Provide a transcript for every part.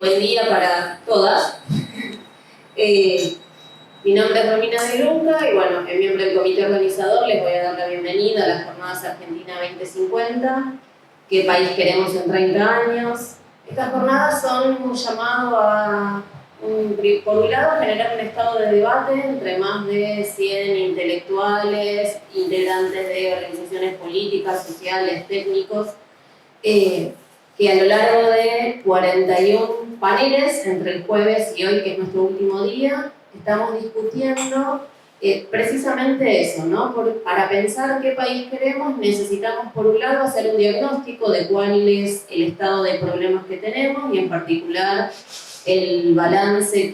Buen día para todas. Mi nombre es Romina de Luca y bueno, en miembro del comité organizador les voy a dar la bienvenida a las Jornadas Argentina 2050. ¿Qué país queremos en 30 años? Estas jornadas son un llamado a, por un lado, generar un estado de debate entre más de 100 intelectuales, integrantes de organizaciones políticas, sociales, técnicos, que a lo largo de 41 paneles, entre el jueves y hoy, que es nuestro último día, estamos discutiendo precisamente eso, ¿no? Para pensar qué país queremos, necesitamos, por un lado, hacer un diagnóstico de cuál es el estado de problemas que tenemos y, en particular, el balance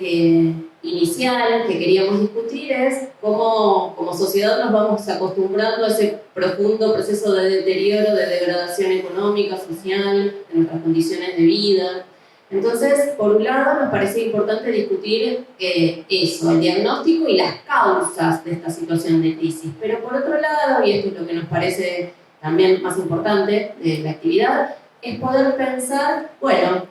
inicial que queríamos discutir es cómo como sociedad nos vamos acostumbrando a ese profundo proceso de deterioro, de degradación económica, social, de nuestras condiciones de vida. Entonces, por un lado, nos parecía importante discutir eso, el diagnóstico y las causas de esta situación de crisis. Pero por otro lado, y esto es lo que nos parece también más importante de la actividad, es poder pensar, bueno,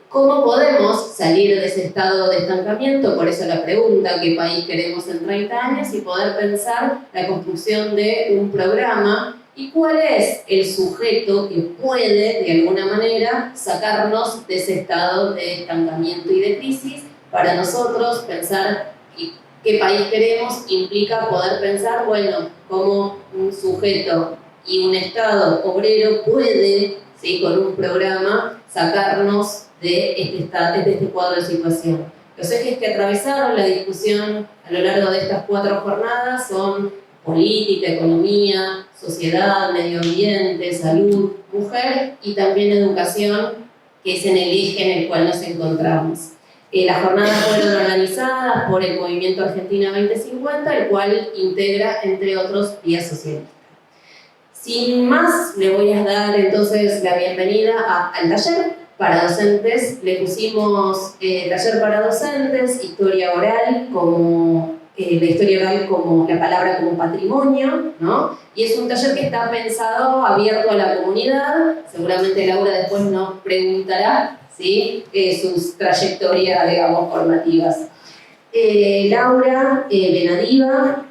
¿cómo podemos salir de ese estado de estancamiento? Por eso la pregunta, ¿qué país queremos en 30 años? Y poder pensar la construcción de un programa y cuál es el sujeto que puede, de alguna manera, sacarnos de ese estado de estancamiento y de crisis. Para nosotros, pensar qué país queremos implica poder pensar, bueno, cómo un sujeto y un Estado obrero puede, ¿sí?, con un programa, sacarnos de este cuadro de situación. Los ejes que atravesaron la discusión a lo largo de estas 4 jornadas son política, economía, sociedad, medio ambiente, salud, mujer y también educación, que es en el eje en el cual nos encontramos. Las jornadas fueron organizadas por el Movimiento Argentina 2050, el cual integra, entre otros, Vía Socialista. Sin más, le voy a dar entonces la bienvenida al taller para docentes. Le pusimos taller para docentes, historia oral como la historia oral como la palabra como patrimonio, ¿no? Y es un taller que está pensado, abierto a la comunidad. Seguramente Laura después nos preguntará, ¿sí?, sus trayectorias, digamos, formativas. Laura Benadiva,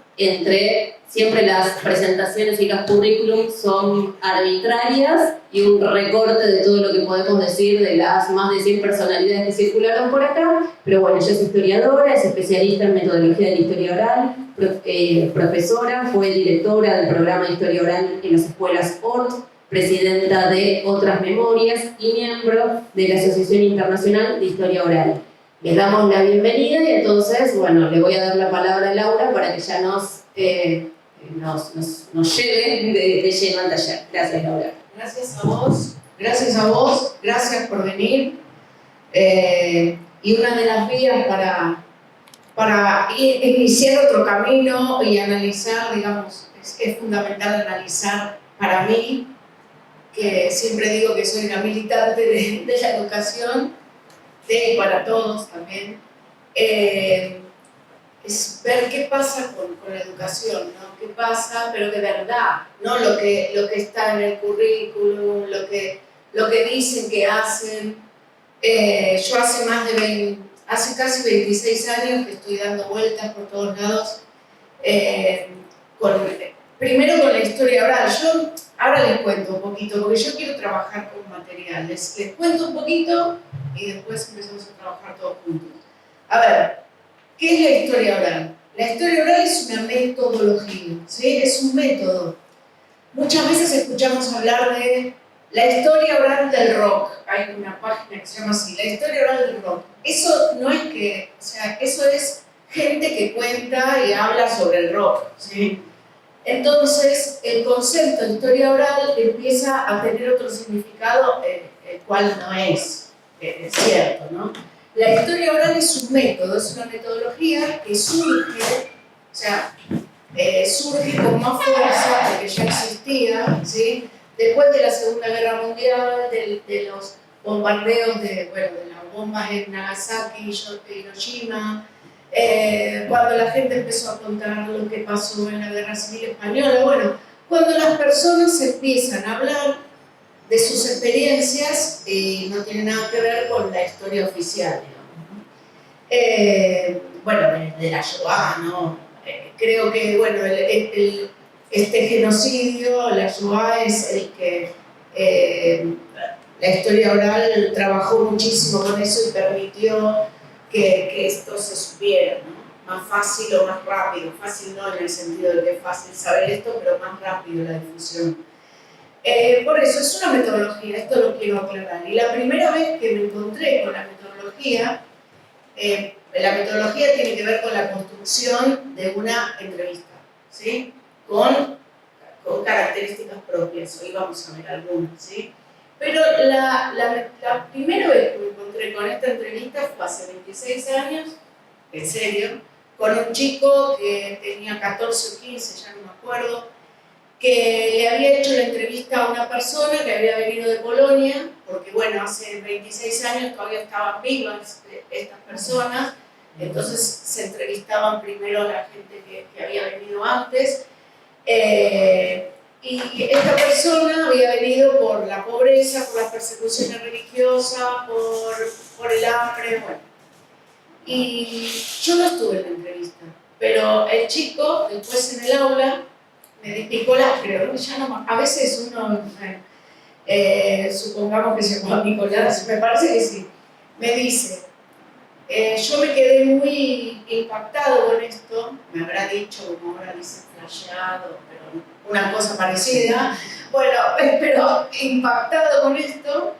siempre las presentaciones y los currículums son arbitrarias y un recorte de todo lo que podemos decir de las más de 100 personalidades que circularon por acá, pero bueno, ella es historiadora, es especialista en metodología de la historia oral, profesora, fue directora del programa de historia oral en las escuelas ORT, presidenta de Otras Memorias y miembro de la Asociación Internacional de Historia Oral. Les damos la bienvenida y entonces, bueno, le voy a dar la palabra a Laura para que ya nos lleve de lleno al taller. Gracias, Laura. Gracias a vos, gracias por venir. Y una de las vías para iniciar otro camino y analizar, digamos, es fundamental analizar para mí, que siempre digo que soy una militante de la educación, para todos también, es ver qué pasa con la educación, ¿no? ¿Qué pasa, pero de verdad? No lo que está en el currículum, lo que dicen que hacen. Yo hace casi 26 años que estoy dando vueltas por todos lados, primero con la historia oral. Yo ahora les cuento un poquito, porque yo quiero trabajar con material. Les cuento un poquito y después empezamos a trabajar todos juntos. A ver, ¿qué es la historia oral? La historia oral es una metodología, ¿sí? Es un método. Muchas veces escuchamos hablar de la historia oral del rock. Hay una página que se llama así, la historia oral del rock. Eso no es que, o sea, eso es gente que cuenta y habla sobre el rock, ¿sí? Entonces, el concepto de historia oral empieza a tener otro significado, el cual no es cierto, ¿no? La historia oral es un método, es una metodología que surge, o sea, surge con más fuerza porque ya existía, ¿sí? Después de la Segunda Guerra Mundial, de los bombardeos de las bombas en Nagasaki y Hiroshima, cuando la gente empezó a contar lo que pasó en la Guerra Civil Española, bueno, cuando las personas empiezan a hablar de sus experiencias y no tiene nada que ver con la historia oficial, digamos, ¿no? Bueno, de la Shoah, ¿no? Creo que, bueno, este genocidio, la Shoah, es el que la historia oral trabajó muchísimo con eso y permitió que esto se supiera, ¿no? Más fácil o más rápido. Fácil no en el sentido de que es fácil saber esto, pero más rápido la difusión. Por eso es una metodología, esto lo quiero aclarar. Y la primera vez que me encontré con la metodología tiene que ver con la construcción de una entrevista, ¿sí? Con características propias. Hoy vamos a ver algunas, ¿sí? Pero la primera vez que me encontré con esta entrevista fue hace 26 años, en serio, con un chico que tenía 14 o 15, ya no me acuerdo, que le había hecho la entrevista a una persona que había venido de Polonia, porque bueno, hace 26 años todavía estaban vivas estas personas, entonces se entrevistaban primero a la gente que había venido antes, y esta persona había venido por la pobreza, por las persecuciones religiosas, por el hambre, bueno. Y yo no estuve en la entrevista, pero el chico, después en el aula, Nicolás, creo, ya no, a veces uno, supongamos que se llama Nicolás, me parece que sí, me dice, yo me quedé muy impactado con esto, me habrá dicho, como ahora dice, flasheado, pero una cosa parecida, bueno, pero impactado con esto,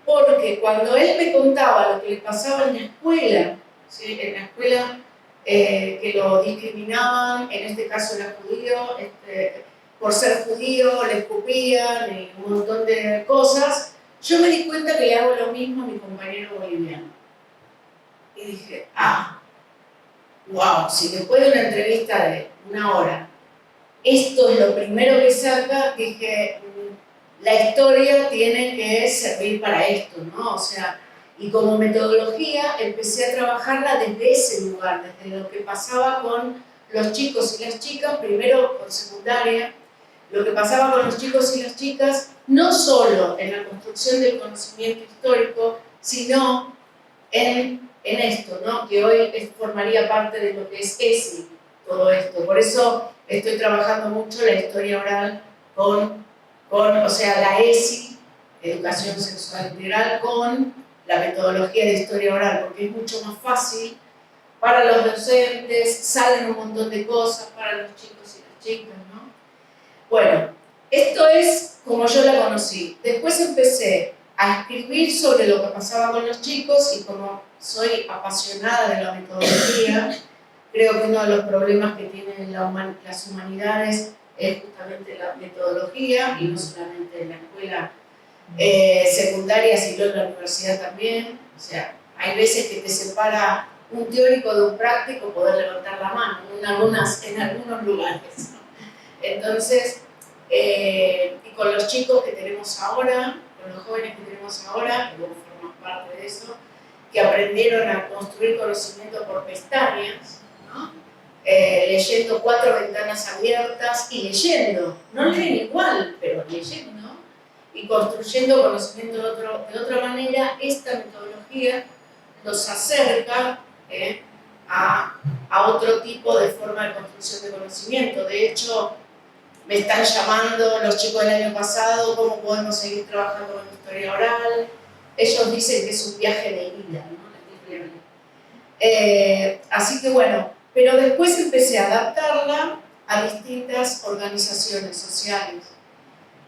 porque cuando él me contaba lo que le pasaba en la escuela, ¿sí? En la escuela que lo discriminaban, en este caso era judío, por ser judío le escupían y un montón de cosas, yo me di cuenta que le hago lo mismo a mi compañero boliviano. Y dije, wow, si después de una entrevista de una hora, esto es lo primero que saca, dije, la historia tiene que servir para esto, ¿no? O sea, y como metodología empecé a trabajarla desde ese lugar, desde lo que pasaba con los chicos y las chicas, primero con secundaria, lo que pasaba con los chicos y las chicas, no solo en la construcción del conocimiento histórico, sino en esto, ¿no? Que hoy formaría parte de lo que es ESI, todo esto. Por eso estoy trabajando mucho la historia oral o sea, la ESI, Educación Sexual Integral, con la metodología de historia oral, porque es mucho más fácil para los docentes, salen un montón de cosas para los chicos y las chicas, ¿no? Bueno, esto es como yo la conocí. Después empecé a escribir sobre lo que pasaba con los chicos y como soy apasionada de la metodología, creo que uno de los problemas que tienen las humanidades es justamente la metodología, y no solamente en la escuela secundaria, sino en la universidad también. O sea, hay veces que te separa un teórico de un práctico poder levantar la mano en algunos lugares, ¿no? Entonces, y con los chicos que tenemos ahora, con los jóvenes que tenemos ahora, que vos formás parte de eso, que aprendieron a construir conocimiento por pestañas, ¿no? Leyendo 4 ventanas abiertas y leyendo, no leen igual, pero leyendo y construyendo conocimiento de otra manera, esta metodología los acerca a otro tipo de forma de construcción de conocimiento. De hecho, me están llamando los chicos del año pasado, cómo podemos seguir trabajando con la historia oral. Ellos dicen que es un viaje de ida, ¿no? Así que bueno, pero después empecé a adaptarla a distintas organizaciones sociales.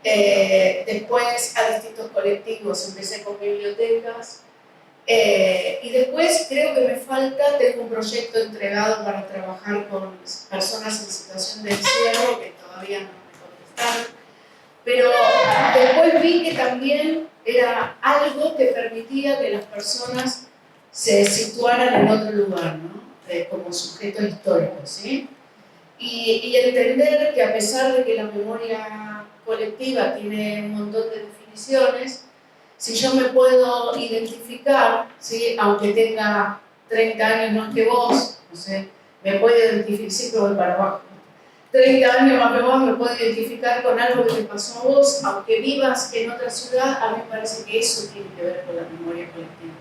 Después a distintos colectivos, empecé con bibliotecas. Y después creo que me falta, tengo un proyecto entregado para trabajar con personas en situación de encierro, que todavía no me contestaron, pero después vi que también era algo que permitía que las personas se situaran en otro lugar, ¿no? Como sujetos históricos, ¿sí? Y entender que a pesar de que la memoria colectiva tiene un montón de definiciones, si yo me puedo identificar, ¿sí? Aunque tenga 30 años más que vos, no sé, me puedo identificar, siempre voy para abajo, 30 años más o menos me puedo identificar con algo que te pasó a vos, aunque vivas en otra ciudad, a mí me parece que eso tiene que ver con la memoria colectiva.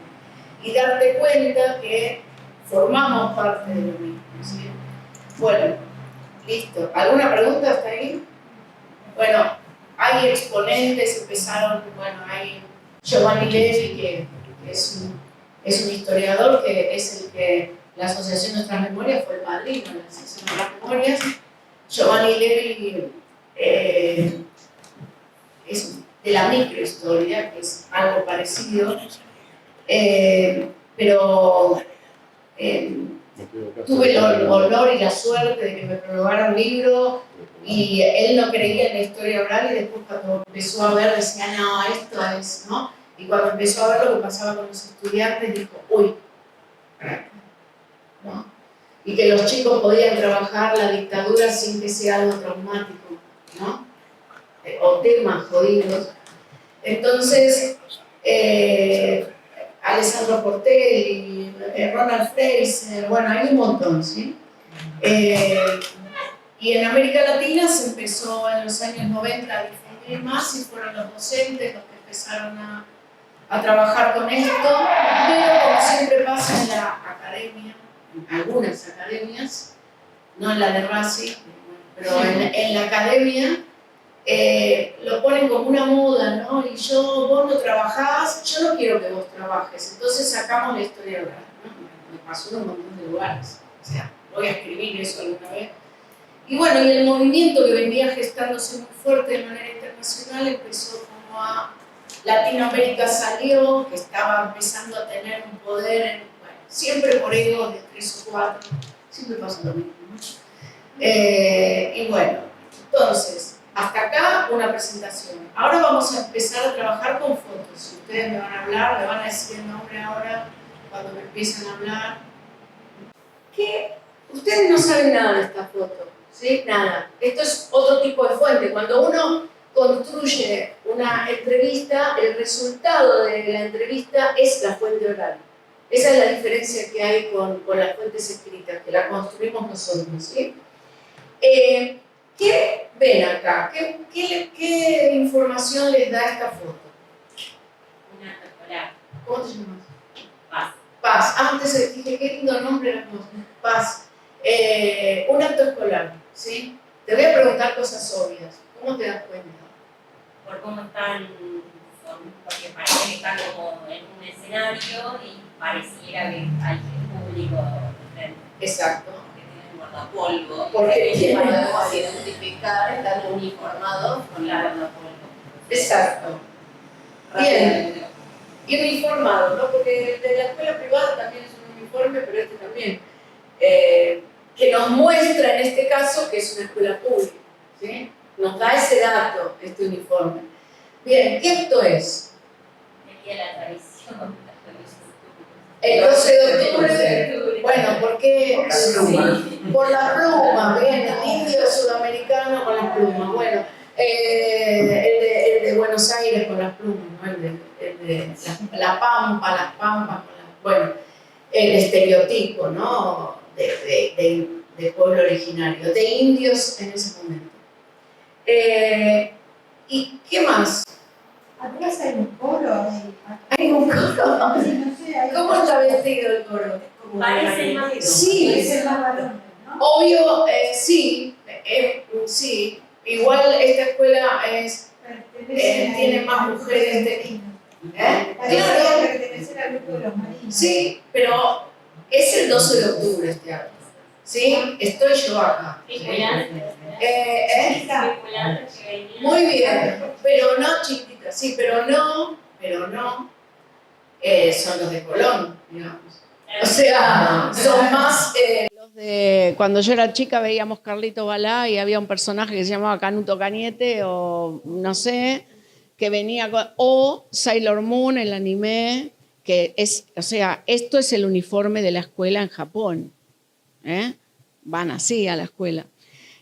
Y darte cuenta que formamos parte de lo mismo, ¿sí? Bueno, listo. ¿Alguna pregunta hasta ahí? Bueno, hay exponentes, empezaron, bueno, hay Giovanni Levi, que es un historiador, que es el que la Asociación de Nuestras Memorias fue el padrino de la Asociación de Nuestras Memorias. Giovanni Levi es de la microhistoria, que es algo parecido, pero tuve el honor y la suerte de que me prologara un libro y él no creía en la historia oral y después cuando empezó a ver decía, no, esto es, ¿no? Y cuando empezó a ver lo que pasaba con los estudiantes dijo, uy, ¿no? Y que los chicos podían trabajar la dictadura sin que sea algo traumático, ¿no? O temas jodidos. Entonces, Alessandro Portelli, Ronald Fraser, bueno, hay un montón, ¿sí? Y en América Latina se empezó en los años 90 a difundir más y fueron los docentes los que empezaron a trabajar con esto, pero como siempre pasa en la academia, en algunas academias, no en la de Racing, pero en la academia, lo ponen como una moda, ¿no? Y vos no trabajás, yo no quiero que vos trabajes, entonces sacamos la historia oral, ¿no? Me pasó en un montón de lugares, o sea, voy a escribir eso alguna vez. Y bueno, y el movimiento que venía gestándose muy fuerte de manera internacional empezó como a... Latinoamérica salió, que estaba empezando a tener un poder, bueno, siempre por egos de 3 o 4, siempre pasa lo mismo, ¿no? Y bueno, entonces, hasta acá una presentación. Ahora vamos a empezar a trabajar con fotos. Si ustedes me van a hablar, me van a decir el nombre ahora, cuando me empiecen a hablar. ¿Qué? Ustedes no saben nada de esta foto, ¿sí? Nada. Esto es otro tipo de fuente. Cuando uno construye una entrevista, el resultado de la entrevista es la fuente oral. Esa es la diferencia que hay con las fuentes escritas, que la construimos nosotros, ¿sí? ¿Qué ven acá? ¿Qué información les da esta foto? Una escolar. ¿Cómo te llamas? Paz. Paz. Antes dije, qué lindo nombre era Paz. Un acto escolar, ¿sí? Te voy a preguntar cosas obvias. ¿Cómo te das cuenta? Por cómo están, porque parece que están como en un escenario y pareciera que hay público frente. Exacto. Que tienen guardapolvo. Porque podemos identificar, están uniformados con la guardapolvo. Exacto. Bien. Y uniformado, ¿no? Porque de la escuela privada también es un uniforme, pero este también. Que nos muestra en este caso que es una escuela pública, ¿sí? Nos da ese dato, este uniforme. Bien, ¿qué acto es? El día de la tradición. El 12 de octubre. Bueno, ¿por qué? Por la pluma, bien, el indio sudamericano con las plumas. Bueno, el de Buenos Aires con las plumas, ¿no? El de la Pampa, las Pampas con las... Bueno, el estereotipo, ¿no? De pueblo originario, de indios en ese momento. ¿Y qué más? Atrás hay un coro. ¿Hay un coro? Sí, no sé, hay ¿Cómo está vestido el coro? Parece más. Sí, Parece más varón, ¿no? obvio, sí, sí. Igual esta escuela tiene más mujeres de... Parece pertenecer al grupo de los marinos. Sí, pero es el 12 de octubre este año. ¿Sí? Estoy yo acá. Muy bien, pero no chiquita, sí, pero no, son los de Colón, digamos. O sea, son más... los de cuando yo era chica veíamos Carlito Balá y había un personaje que se llamaba Canuto Cañete o no sé, que venía con... O Sailor Moon, el anime, que es... O sea, esto es el uniforme de la escuela en Japón. Van así a la escuela.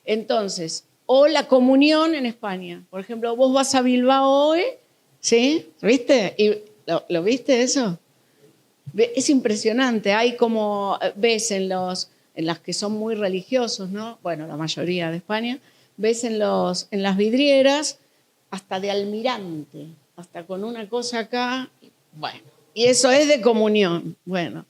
Entonces, o la comunión en España. Por ejemplo, vos vas a Bilbao hoy, ¿sí? ¿Viste? ¿Y lo viste eso? Es impresionante. Hay como, ves en en las que son muy religiosos, ¿no? Bueno, la mayoría de España, ves en las vidrieras hasta de almirante, hasta con una cosa acá, bueno, y eso es de comunión. Bueno,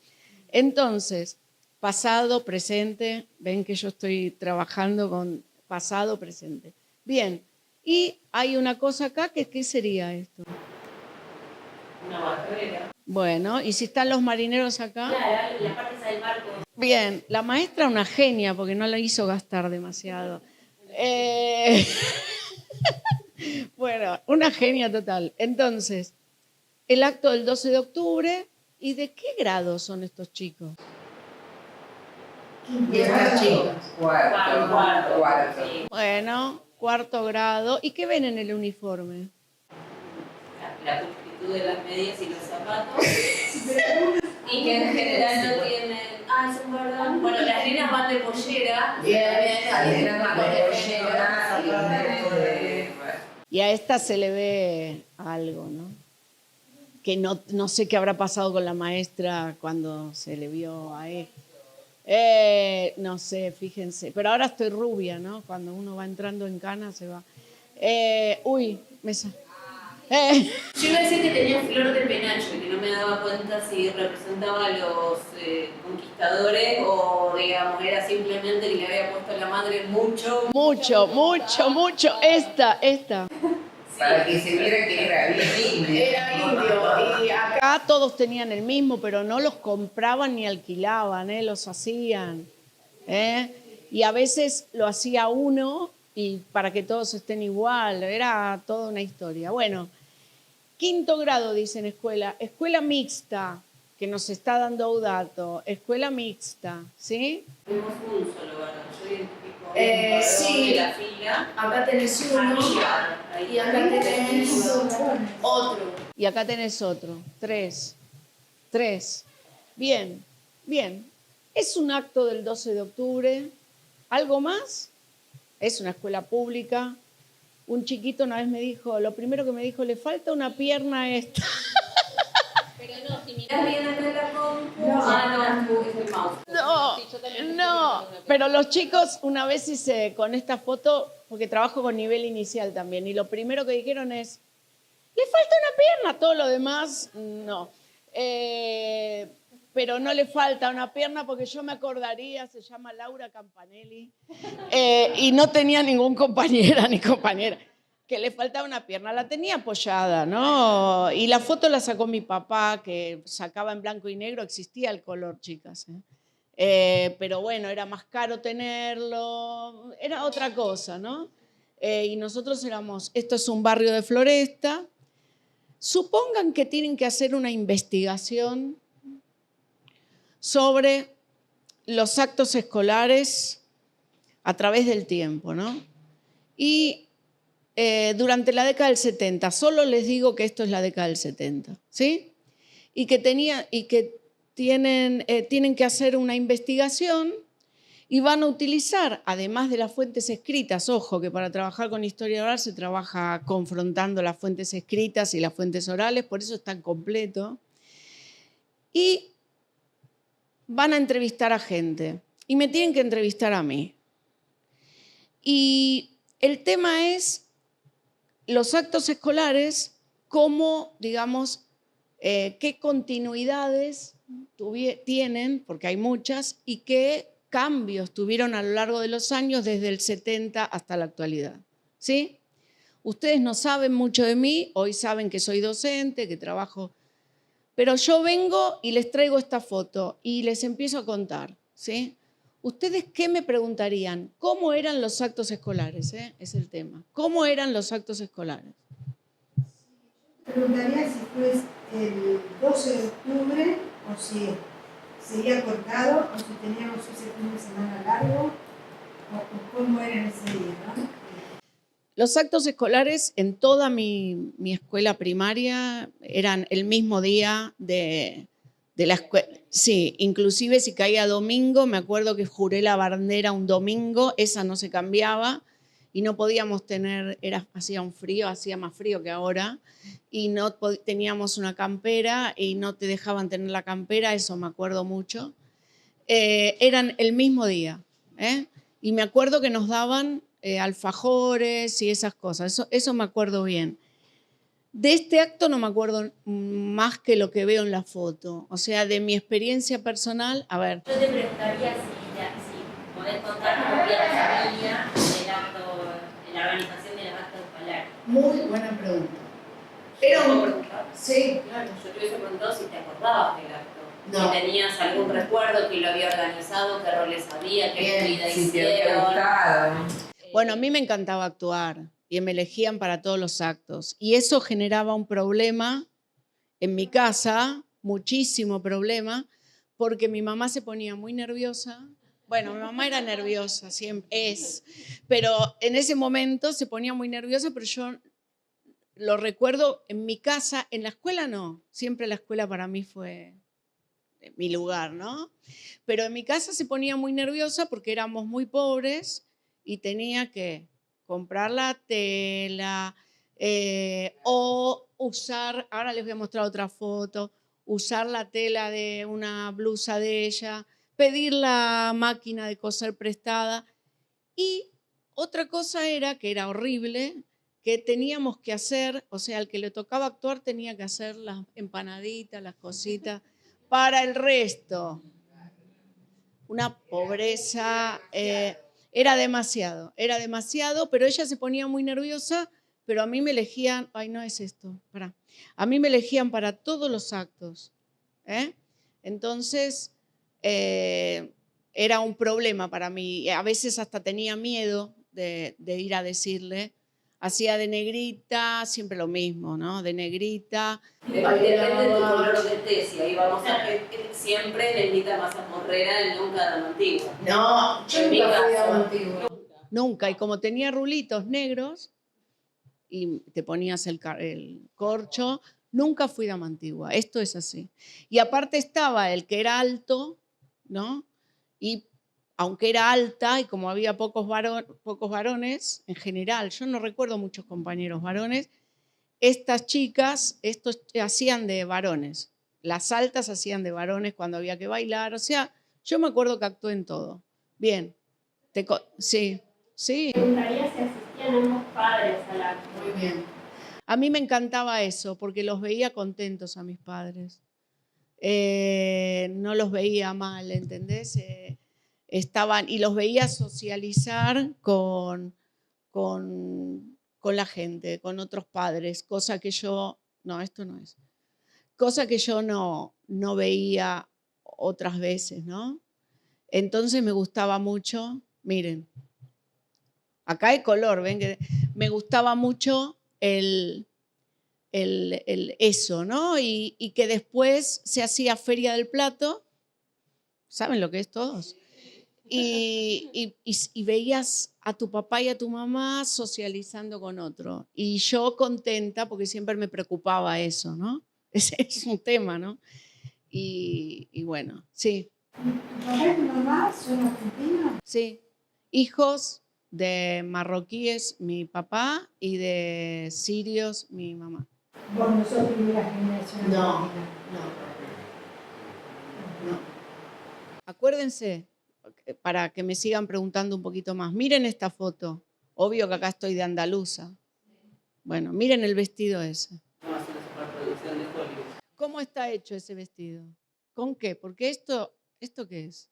entonces, pasado, presente, ven que yo estoy trabajando con pasado, presente. Bien, y hay una cosa acá, que ¿qué sería esto? Una barrera. Bueno, ¿y si están los marineros acá? Claro, la parte esa del barco. Bien, la maestra una genia porque no la hizo gastar demasiado. Bueno, una genia total. Entonces, el acto del 12 de octubre, ¿y de qué grado son estos chicos? Y estas chicas. Cuarto. Sí. Bueno, cuarto grado. ¿Y qué ven en el uniforme? La pulcritud de las medias y los zapatos. Y que en general no tienen. Ah, es un verdad. Bueno, las nenas van de pollera. Y a esta se le ve algo, ¿no? Que no sé qué habrá pasado con la maestra cuando se le vio a él. No sé, fíjense. Pero ahora estoy rubia, ¿no? Cuando uno va entrando en cana se va. Yo iba a decir que tenía flor de penacho y que no me daba cuenta si representaba a los conquistadores o, digamos, era simplemente que le había puesto la madre mucho. Mucho. Esta. Para que se viera que era bien indio. Era indio. Y Acá todos tenían el mismo, pero no los compraban ni alquilaban, los hacían. Y a veces lo hacía uno y para que todos estén igual, era toda una historia. Bueno, quinto grado dicen escuela mixta, que nos está dando Audato, escuela mixta, ¿sí? Vemos un solo varón. Yo identifico sí. de la fila. acá tenés uno y acá tenés otro. Y acá tenés otro, tres. Bien. Es un acto del 12 de octubre. ¿Algo más? Es una escuela pública. Un chiquito una vez me dijo, lo primero que me dijo, le falta una pierna a esta. Pero no, si mirás bien acá en la compu, es el mouse. No, pero los chicos una vez hice con esta foto, porque trabajo con nivel inicial también, y lo primero que dijeron es, le falta una pierna, todo lo demás no. Pero no le falta una pierna porque yo me acordaría, se llama Laura Campanelli, y no tenía ningún compañera ni compañera, que le faltaba una pierna, la tenía apoyada, ¿no? Y la foto la sacó mi papá, que sacaba en blanco y negro, existía el color, chicas, pero bueno, era más caro tenerlo, era otra cosa, ¿no? Y nosotros esto es un barrio de Floresta. Supongan que tienen que hacer una investigación sobre los actos escolares a través del tiempo, ¿no? Y durante la década del 70, solo les digo que esto es la década del 70, ¿sí? Y que tienen que hacer una investigación y van a utilizar, además de las fuentes escritas, ojo, que para trabajar con historia oral se trabaja confrontando las fuentes escritas y las fuentes orales, por eso es tan completo, y van a entrevistar a gente, y me tienen que entrevistar a mí. Y el tema es los actos escolares, cómo, digamos, qué continuidades tienen, porque hay muchas, y qué cambios tuvieron a lo largo de los años desde el 70 hasta la actualidad, ¿sí? Ustedes no saben mucho de mí, hoy saben que soy docente, que trabajo, pero yo vengo y les traigo esta foto y les empiezo a contar, ¿sí? ¿Ustedes qué me preguntarían? ¿Cómo eran los actos escolares? Es el tema. ¿Cómo eran los actos escolares? Preguntaría si fue el 12 de octubre o si sería cortado o si teníamos ese fin de semana largo o cómo era ese día, ¿no? Los actos escolares en toda mi escuela primaria eran el mismo día de la escuela. Sí, inclusive si caía domingo, me acuerdo que juré la bandera un domingo, esa no se cambiaba y no podíamos tener, hacía un frío, hacía más frío que ahora, y no teníamos una campera y no te dejaban tener la campera, eso me acuerdo mucho. eran el mismo día. Y me acuerdo que nos daban alfajores y esas cosas. Eso me acuerdo bien. De este acto no me acuerdo más que lo que veo en la foto. O sea, de mi experiencia personal, a ver. Yo te preguntaría si podés contar cómo era la familia del acto, en la organización de los actos escolares. Muy buena pregunta. ¿Puedo Era un... preguntar? Sí, claro. Yo te hubiese preguntado si te acordabas del acto. No. Si tenías algún recuerdo, que lo había organizado, qué roles había, qué Bien, actividad Si te había hicieron. gustado. Bueno, a mí me encantaba actuar y me elegían para todos los actos. Y eso generaba un problema en mi casa, muchísimo problema, porque mi mamá se ponía muy nerviosa. Bueno, mi mamá era nerviosa, siempre es, pero en ese momento se ponía muy nerviosa, pero yo lo recuerdo en mi casa, en la escuela no, siempre la escuela para mí fue mi lugar, ¿no? Pero en mi casa se ponía muy nerviosa porque éramos muy pobres y tenía que comprar la tela o usar, ahora les voy a mostrar otra foto, usar la tela de una blusa de ella, pedir la máquina de coser prestada. Y otra cosa era, que era horrible, que teníamos que hacer, o sea, al que le tocaba actuar tenía que hacer las empanaditas, las cositas, para el resto. Una pobreza, era demasiado, pero ella se ponía muy nerviosa, pero a mí me elegían, ay, no es esto, pará, a mí me elegían para todos los actos. Entonces, era un problema para mí, a veces hasta tenía miedo de ir a decirle, hacía de negrita, siempre lo mismo, ¿no? De negrita. Depende de tu color de tez, y ahí vamos a ver siempre Negrita Mazamorrera y nunca Dama Antigua. No, yo En mi nunca fui caso. Dama Antigua. Nunca, y como tenía rulitos negros y te ponías el corcho, nunca fui dama antigua, esto es así. Y aparte estaba el que era alto, ¿no? Y aunque era alta y como había pocos varones, en general, yo no recuerdo muchos compañeros varones, estas chicas, estos hacían de varones, las altas hacían de varones cuando había que bailar, o sea, yo me acuerdo que actué en todo. Bien, sí. Sí, Me preguntaría si asistían ambos padres al acto. Muy bien. a mí me encantaba eso, porque los veía contentos a mis padres. No los veía mal, ¿entendés? Estaban, y los veía socializar con la gente, con otros padres, cosa que yo, no, esto no es, cosa que yo no veía otras veces, ¿no? Entonces me gustaba mucho, miren, acá hay color, ven que me gustaba mucho eso, ¿no? Y que después se hacía Feria del Plato, ¿saben lo que es todos? Y veías a tu papá y a tu mamá socializando con otro. Y yo contenta, porque siempre me preocupaba eso, ¿no? Ese es un tema, ¿no? Y bueno, sí, ¿Tu papá y tu mamá son argentinos? sí. Hijos de marroquíes, mi papá, y de sirios, mi mamá. Vos no sos primera generación No. argentina. No. Acuérdense, para que me sigan preguntando un poquito más, miren esta foto. Obvio que acá estoy de andaluza. Bueno, miren el vestido ese. No va a ser una superproducción de Hollywood. ¿Cómo está hecho ese vestido? ¿Con qué? Porque ¿esto qué es?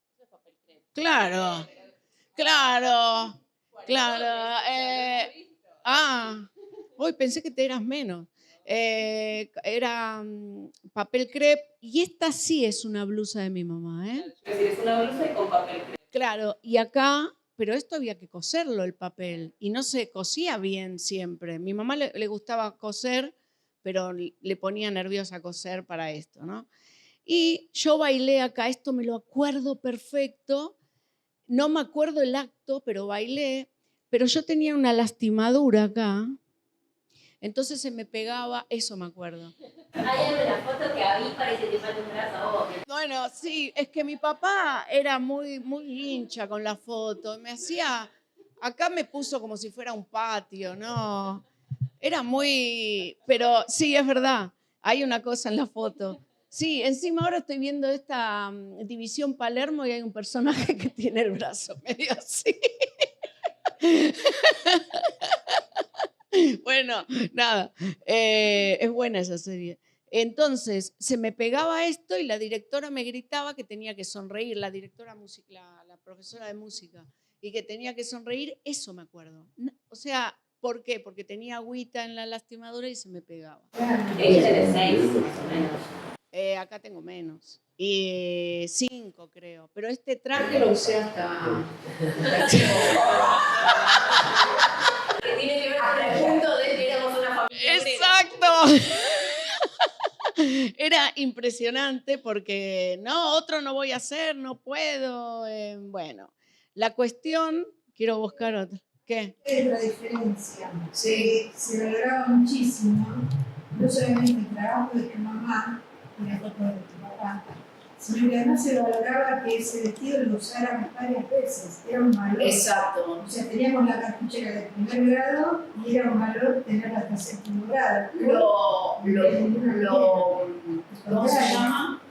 Claro, claro, claro. Hoy pensé que te eras menos. Era papel crepe y esta sí es una blusa de mi mamá, ¿eh? Es decir, es una blusa y con papel crepe. Claro, y acá, pero esto había que coserlo el papel y no se cosía bien siempre. Mi mamá le gustaba coser, pero le ponía nerviosa coser para esto, ¿no? Y yo bailé acá, esto me lo acuerdo perfecto, no me acuerdo el acto, pero bailé, pero yo tenía una lastimadura acá, entonces se me pegaba, eso me acuerdo. Hay algo en la foto que a mí parece que te falta un brazo a vos. Bueno, sí, es que mi papá era muy hincha con la foto. Me hacía, acá me puso como si fuera un patio, ¿no? Era muy, pero sí, es verdad, hay una cosa en la foto. Sí, encima ahora estoy viendo esta División Palermo y hay un personaje que tiene el brazo medio así. Bueno, nada, es buena esa serie. Entonces, se me pegaba esto y la directora me gritaba que tenía que sonreír, la directora, la profesora de música, y que tenía que sonreír, eso me acuerdo. O sea, ¿por qué? Porque tenía agüita en la lastimadura y se me pegaba. Ella tiene 6, más o menos. Acá tengo menos. Y 5 creo. Pero este traje lo usé hasta... Que tiene que ver con el punto de que éramos una familia obrera. ¡Exacto! Era impresionante porque, no, otro no voy a hacer, no puedo. Bueno, la cuestión, quiero buscar otra. ¿Qué? Es la diferencia. Sí. Se valoraba muchísimo, no solamente el trabajo de tu mamá y la foto de tu papá, sino que además se valoraba que ese vestido lo usáramos varias veces. Era un valor. Exacto. O sea, teníamos la cartuchera de primer grado y era un valor tenerla hasta séptimo grado. ¿Cómo se llama?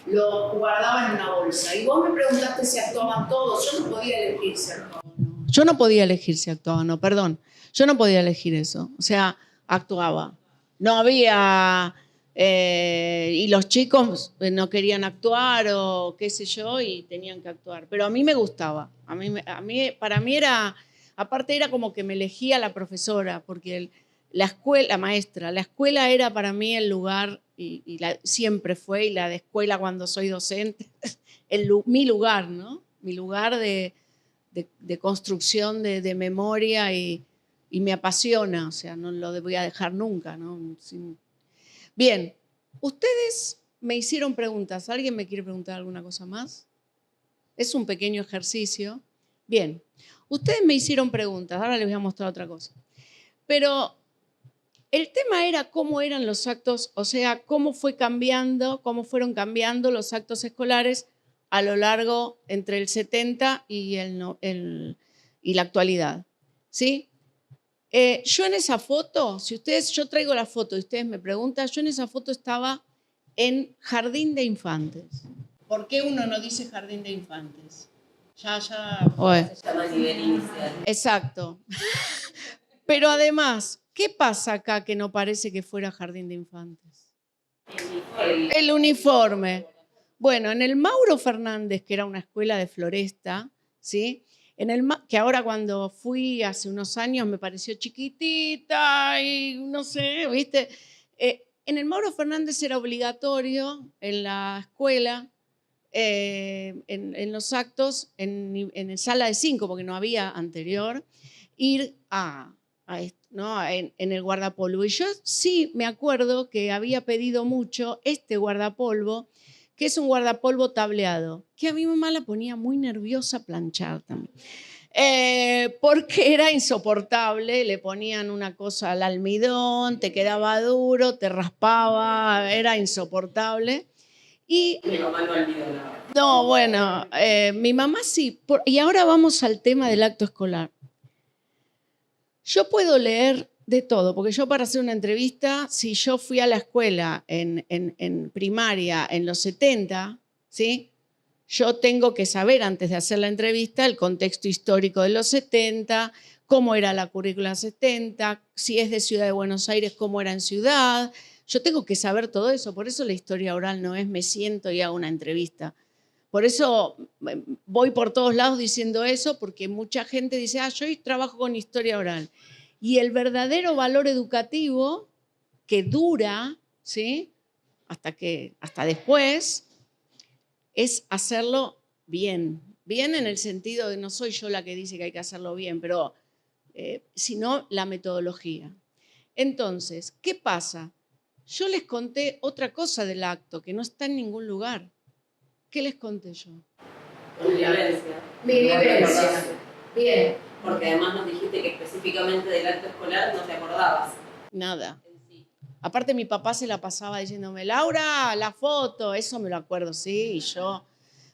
Lo guardaba en una bolsa. Y vos me preguntaste si actuaban todos. Yo no podía elegir si actuaban. Yo no podía elegir si actuaba, no, perdón. Yo no podía elegir eso. O sea, actuaba. No había... y los chicos no querían actuar o qué sé yo y tenían que actuar. Pero a mí me gustaba. Para mí era... Aparte era como que me elegía la profesora, porque la escuela era para mí el lugar, siempre fue, y la de escuela cuando soy docente, mi lugar, ¿no? Mi lugar de construcción de memoria y me apasiona, o sea, no lo voy a dejar nunca, ¿no? Bien, ustedes me hicieron preguntas. ¿Alguien me quiere preguntar alguna cosa más? Es un pequeño ejercicio. Bien, ustedes me hicieron preguntas. Ahora les voy a mostrar otra cosa. Pero el tema era cómo eran los actos, o sea, cómo fueron cambiando los actos escolares a lo largo entre el 70 y la actualidad. ¿Sí? Yo en esa foto, yo traigo la foto y ustedes me preguntan, yo en esa foto estaba en jardín de infantes. ¿Por qué uno no dice jardín de infantes? Ya. Se llama nivel inicial. Exacto. Pero además, ¿qué pasa acá que no parece que fuera jardín de infantes? El uniforme. Bueno, en el Mauro Fernández, que era una escuela de Floresta, ¿sí? Que ahora cuando fui hace unos años me pareció chiquitita y no sé, ¿viste? En el Mauro Fernández era obligatorio en la escuela, en los actos, en sala de 5, porque no había anterior, ir a esto, ¿no? En el guardapolvo. Y yo sí me acuerdo que había pedido mucho este guardapolvo, que es un guardapolvo tableado, que a mi mamá la ponía muy nerviosa a planchar también. Porque era insoportable, le ponían una cosa al almidón, te quedaba duro, te raspaba, era insoportable. Y Mi mamá no olvidó nada. no, bueno, mi mamá sí. Y ahora vamos al tema del acto escolar. Yo puedo leer de todo, porque yo para hacer una entrevista, si yo fui a la escuela en primaria en los 70, ¿sí? Yo tengo que saber antes de hacer la entrevista el contexto histórico de los 70, cómo era la currícula 70, si es de Ciudad de Buenos Aires, cómo era en Ciudad. Yo tengo que saber todo eso, por eso la historia oral no es me siento y hago una entrevista. Por eso voy por todos lados diciendo eso, porque mucha gente dice, yo trabajo con historia oral. Y el verdadero valor educativo que dura, ¿sí? hasta después, es hacerlo bien. Bien en el sentido de no soy yo la que dice que hay que hacerlo bien, pero sino la metodología. Entonces, ¿qué pasa? Yo les conté otra cosa del acto que no está en ningún lugar. ¿Qué les conté yo? Con violencia. Mi vivencia. Bien. Porque además nos dijiste que específicamente del acto escolar no te acordabas. Nada. En sí. Aparte mi papá se la pasaba diciéndome, Laura, la foto, eso me lo acuerdo, sí, y yo,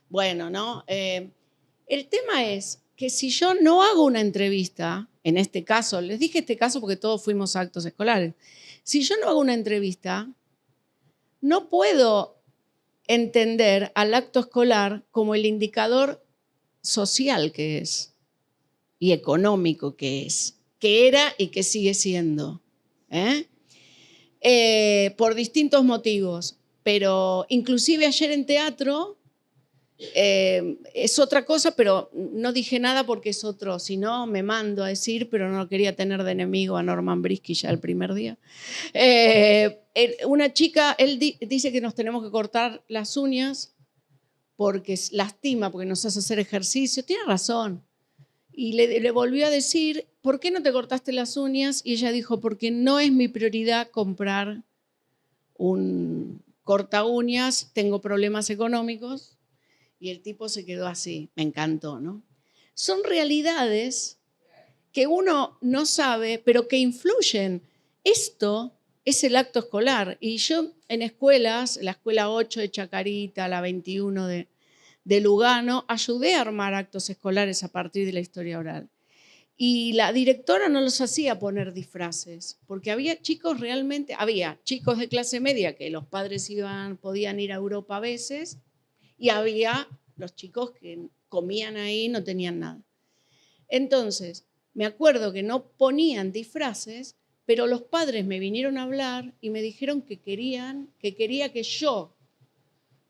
bueno, ¿no? El tema es que si yo no hago una entrevista, en este caso, les dije este caso porque todos fuimos a actos escolares, si yo no hago una entrevista, no puedo entender al acto escolar como el indicador social que es y económico que es, que era y que sigue siendo, por distintos motivos. Pero inclusive ayer en teatro es otra cosa, pero no dije nada porque es otro, si no me mando a decir, pero no quería tener de enemigo a Norman Brisky ya el primer día. Una chica, él dice que nos tenemos que cortar las uñas porque lastima, porque nos hace hacer ejercicio. Tiene razón. Y le volvió a decir, ¿por qué no te cortaste las uñas? Y ella dijo, porque no es mi prioridad comprar un corta uñas, tengo problemas económicos. Y el tipo se quedó así, me encantó, ¿no? Son realidades que uno no sabe, pero que influyen. Esto es el acto escolar. Y yo en escuelas, la escuela 8 de Chacarita, la 21 de Lugano, ayudé a armar actos escolares a partir de la historia oral. Y la directora no los hacía poner disfraces, porque había chicos de clase media que los padres podían ir a Europa a veces, y había los chicos que comían ahí, no tenían nada. Entonces, me acuerdo que no ponían disfraces, pero los padres me vinieron a hablar y me dijeron que quería que yo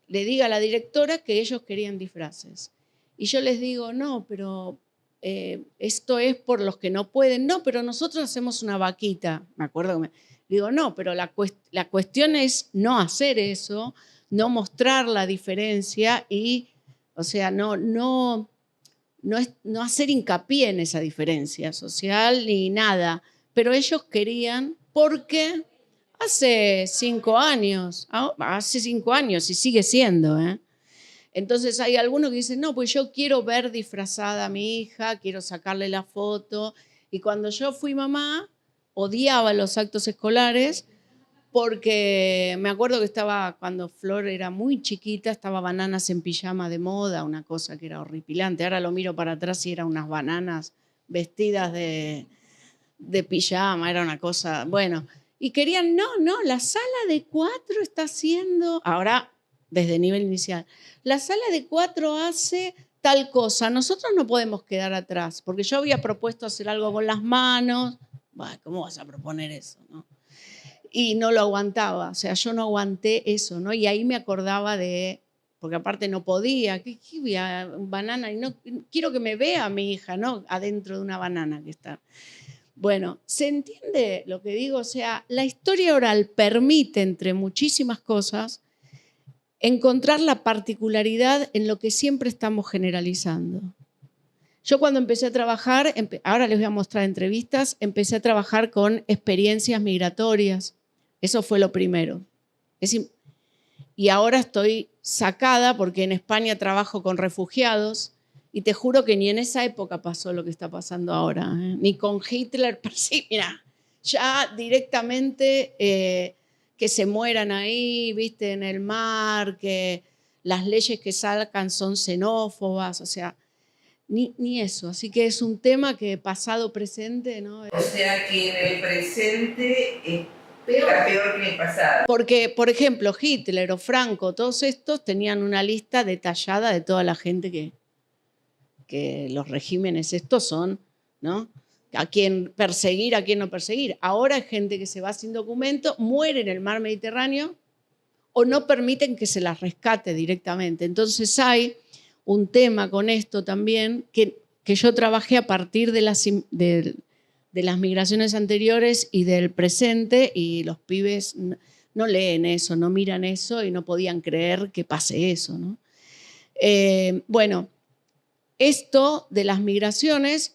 le diga a la directora que ellos querían disfraces. Y yo les digo, no, pero esto es por los que no pueden. No, pero nosotros hacemos una vaquita. Me acuerdo que digo, no, pero la cuestión es no hacer eso, no mostrar la diferencia y, o sea, no hacer hincapié en esa diferencia social ni nada. Pero ellos querían, porque hace 5 años y sigue siendo, Entonces hay algunos que dicen, no, pues yo quiero ver disfrazada a mi hija, quiero sacarle la foto. Y cuando yo fui mamá, odiaba los actos escolares porque me acuerdo que cuando Flor era muy chiquita, estaba Bananas en Pijama de moda, una cosa que era horripilante. Ahora lo miro para atrás y eran unas bananas vestidas de pijama, era una cosa, bueno. Y querían, no, la sala de 4 está haciendo, ahora desde nivel inicial, la sala de 4 hace tal cosa, nosotros no podemos quedar atrás, porque yo había propuesto hacer algo con las manos. Bueno, ¿cómo vas a proponer eso, no? Y no lo aguantaba, o sea, yo no aguanté eso, ¿no? Y ahí me acordaba porque aparte no podía, ¿qué voy a banana? Y no quiero que me vea mi hija, ¿no? Adentro de una banana que está. Bueno, ¿se entiende lo que digo? O sea, la historia oral permite, entre muchísimas cosas, encontrar la particularidad en lo que siempre estamos generalizando. Yo cuando empecé a trabajar, ahora les voy a mostrar entrevistas, empecé a trabajar con experiencias migratorias. Eso fue lo primero. Y ahora estoy sacada porque en España trabajo con refugiados y te juro que ni en esa época pasó lo que está pasando ahora, ni con Hitler. Sí, mira, ya directamente que se mueran ahí, viste, en el mar, que las leyes que sacan son xenófobas, o sea, ni eso. Así que es un tema que pasado, presente, ¿no? O sea que en el presente está peor que en el pasado. Porque, por ejemplo, Hitler o Franco, todos estos tenían una lista detallada de toda la gente que los regímenes estos son, ¿no? A quién perseguir, a quién no perseguir. Ahora hay gente que se va sin documento, muere en el mar Mediterráneo o no permiten que se las rescate directamente. Entonces hay un tema con esto también que yo trabajé a partir de las migraciones anteriores y del presente, y los pibes no leen eso, no miran eso y no podían creer que pase eso, ¿no? Bueno, esto de las migraciones,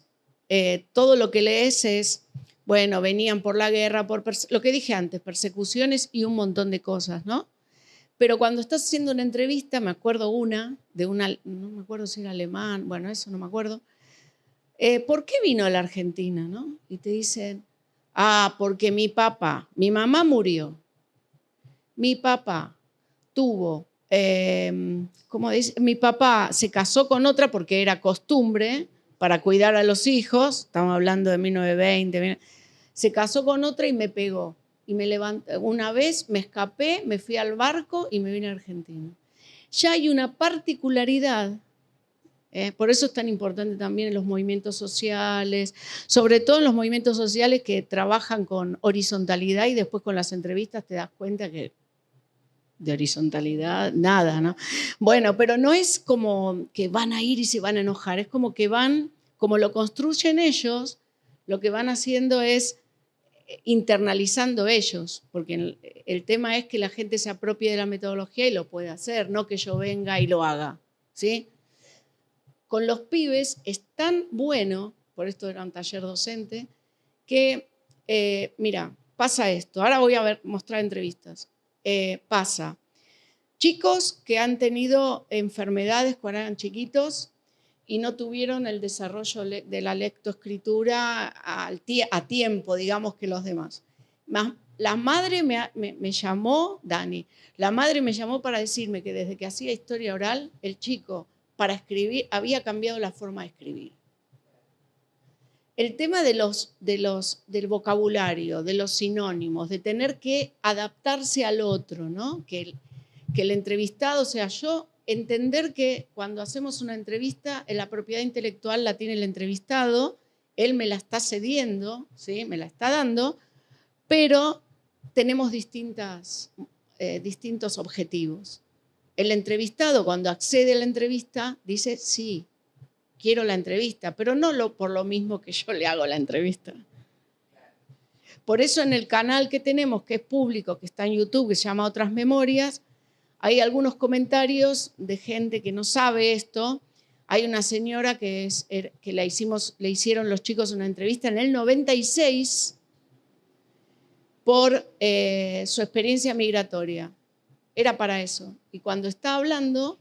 todo lo que lees es, bueno, venían por la guerra, lo que dije antes, persecuciones y un montón de cosas, ¿no? Pero cuando estás haciendo una entrevista, me acuerdo no me acuerdo si era alemán, bueno, eso no me acuerdo. ¿Por qué vino a la Argentina, no? Y te dicen, porque mi mamá murió, mi papá tuvo, mi papá se casó con otra porque era costumbre para cuidar a los hijos, estamos hablando de 1920, se casó con otra y me pegó. Y me levanté, una vez me escapé, me fui al barco y me vine a Argentina. ya hay una particularidad. Por eso es tan importante también en los movimientos sociales, sobre todo en los movimientos sociales que trabajan con horizontalidad y después con las entrevistas te das cuenta que de horizontalidad, nada, ¿no? Bueno, pero no es como que van a ir y se van a enojar, es como que van, como lo construyen ellos, lo que van haciendo es internalizando ellos, porque el tema es que la gente se apropie de la metodología y lo puede hacer, no que yo venga y lo haga, ¿sí? Con los pibes es tan bueno, por esto era un taller docente, que, mira, pasa esto. Ahora voy a mostrar entrevistas. Pasa. Chicos que han tenido enfermedades cuando eran chiquitos y no tuvieron el desarrollo de la lectoescritura a tiempo, digamos, que los demás. La madre me llamó, Dani, la madre me llamó para decirme que desde que hacía historia oral, el chico para escribir había cambiado la forma de escribir. El tema del vocabulario, de los sinónimos, de tener que adaptarse al otro, ¿no? Que el entrevistado sea yo, entender que cuando hacemos una entrevista, la propiedad intelectual la tiene el entrevistado, él me la está cediendo, ¿sí? Me la está dando, pero tenemos distintos objetivos. El entrevistado, cuando accede a la entrevista, dice, sí, quiero la entrevista, pero no por lo mismo que yo le hago la entrevista. Por eso en el canal que tenemos, que es público, que está en YouTube, que se llama Otras Memorias, hay algunos comentarios de gente que no sabe esto. Hay una señora que le hicieron los chicos una entrevista en el 96 por su experiencia migratoria. Era para eso. Y cuando está hablando,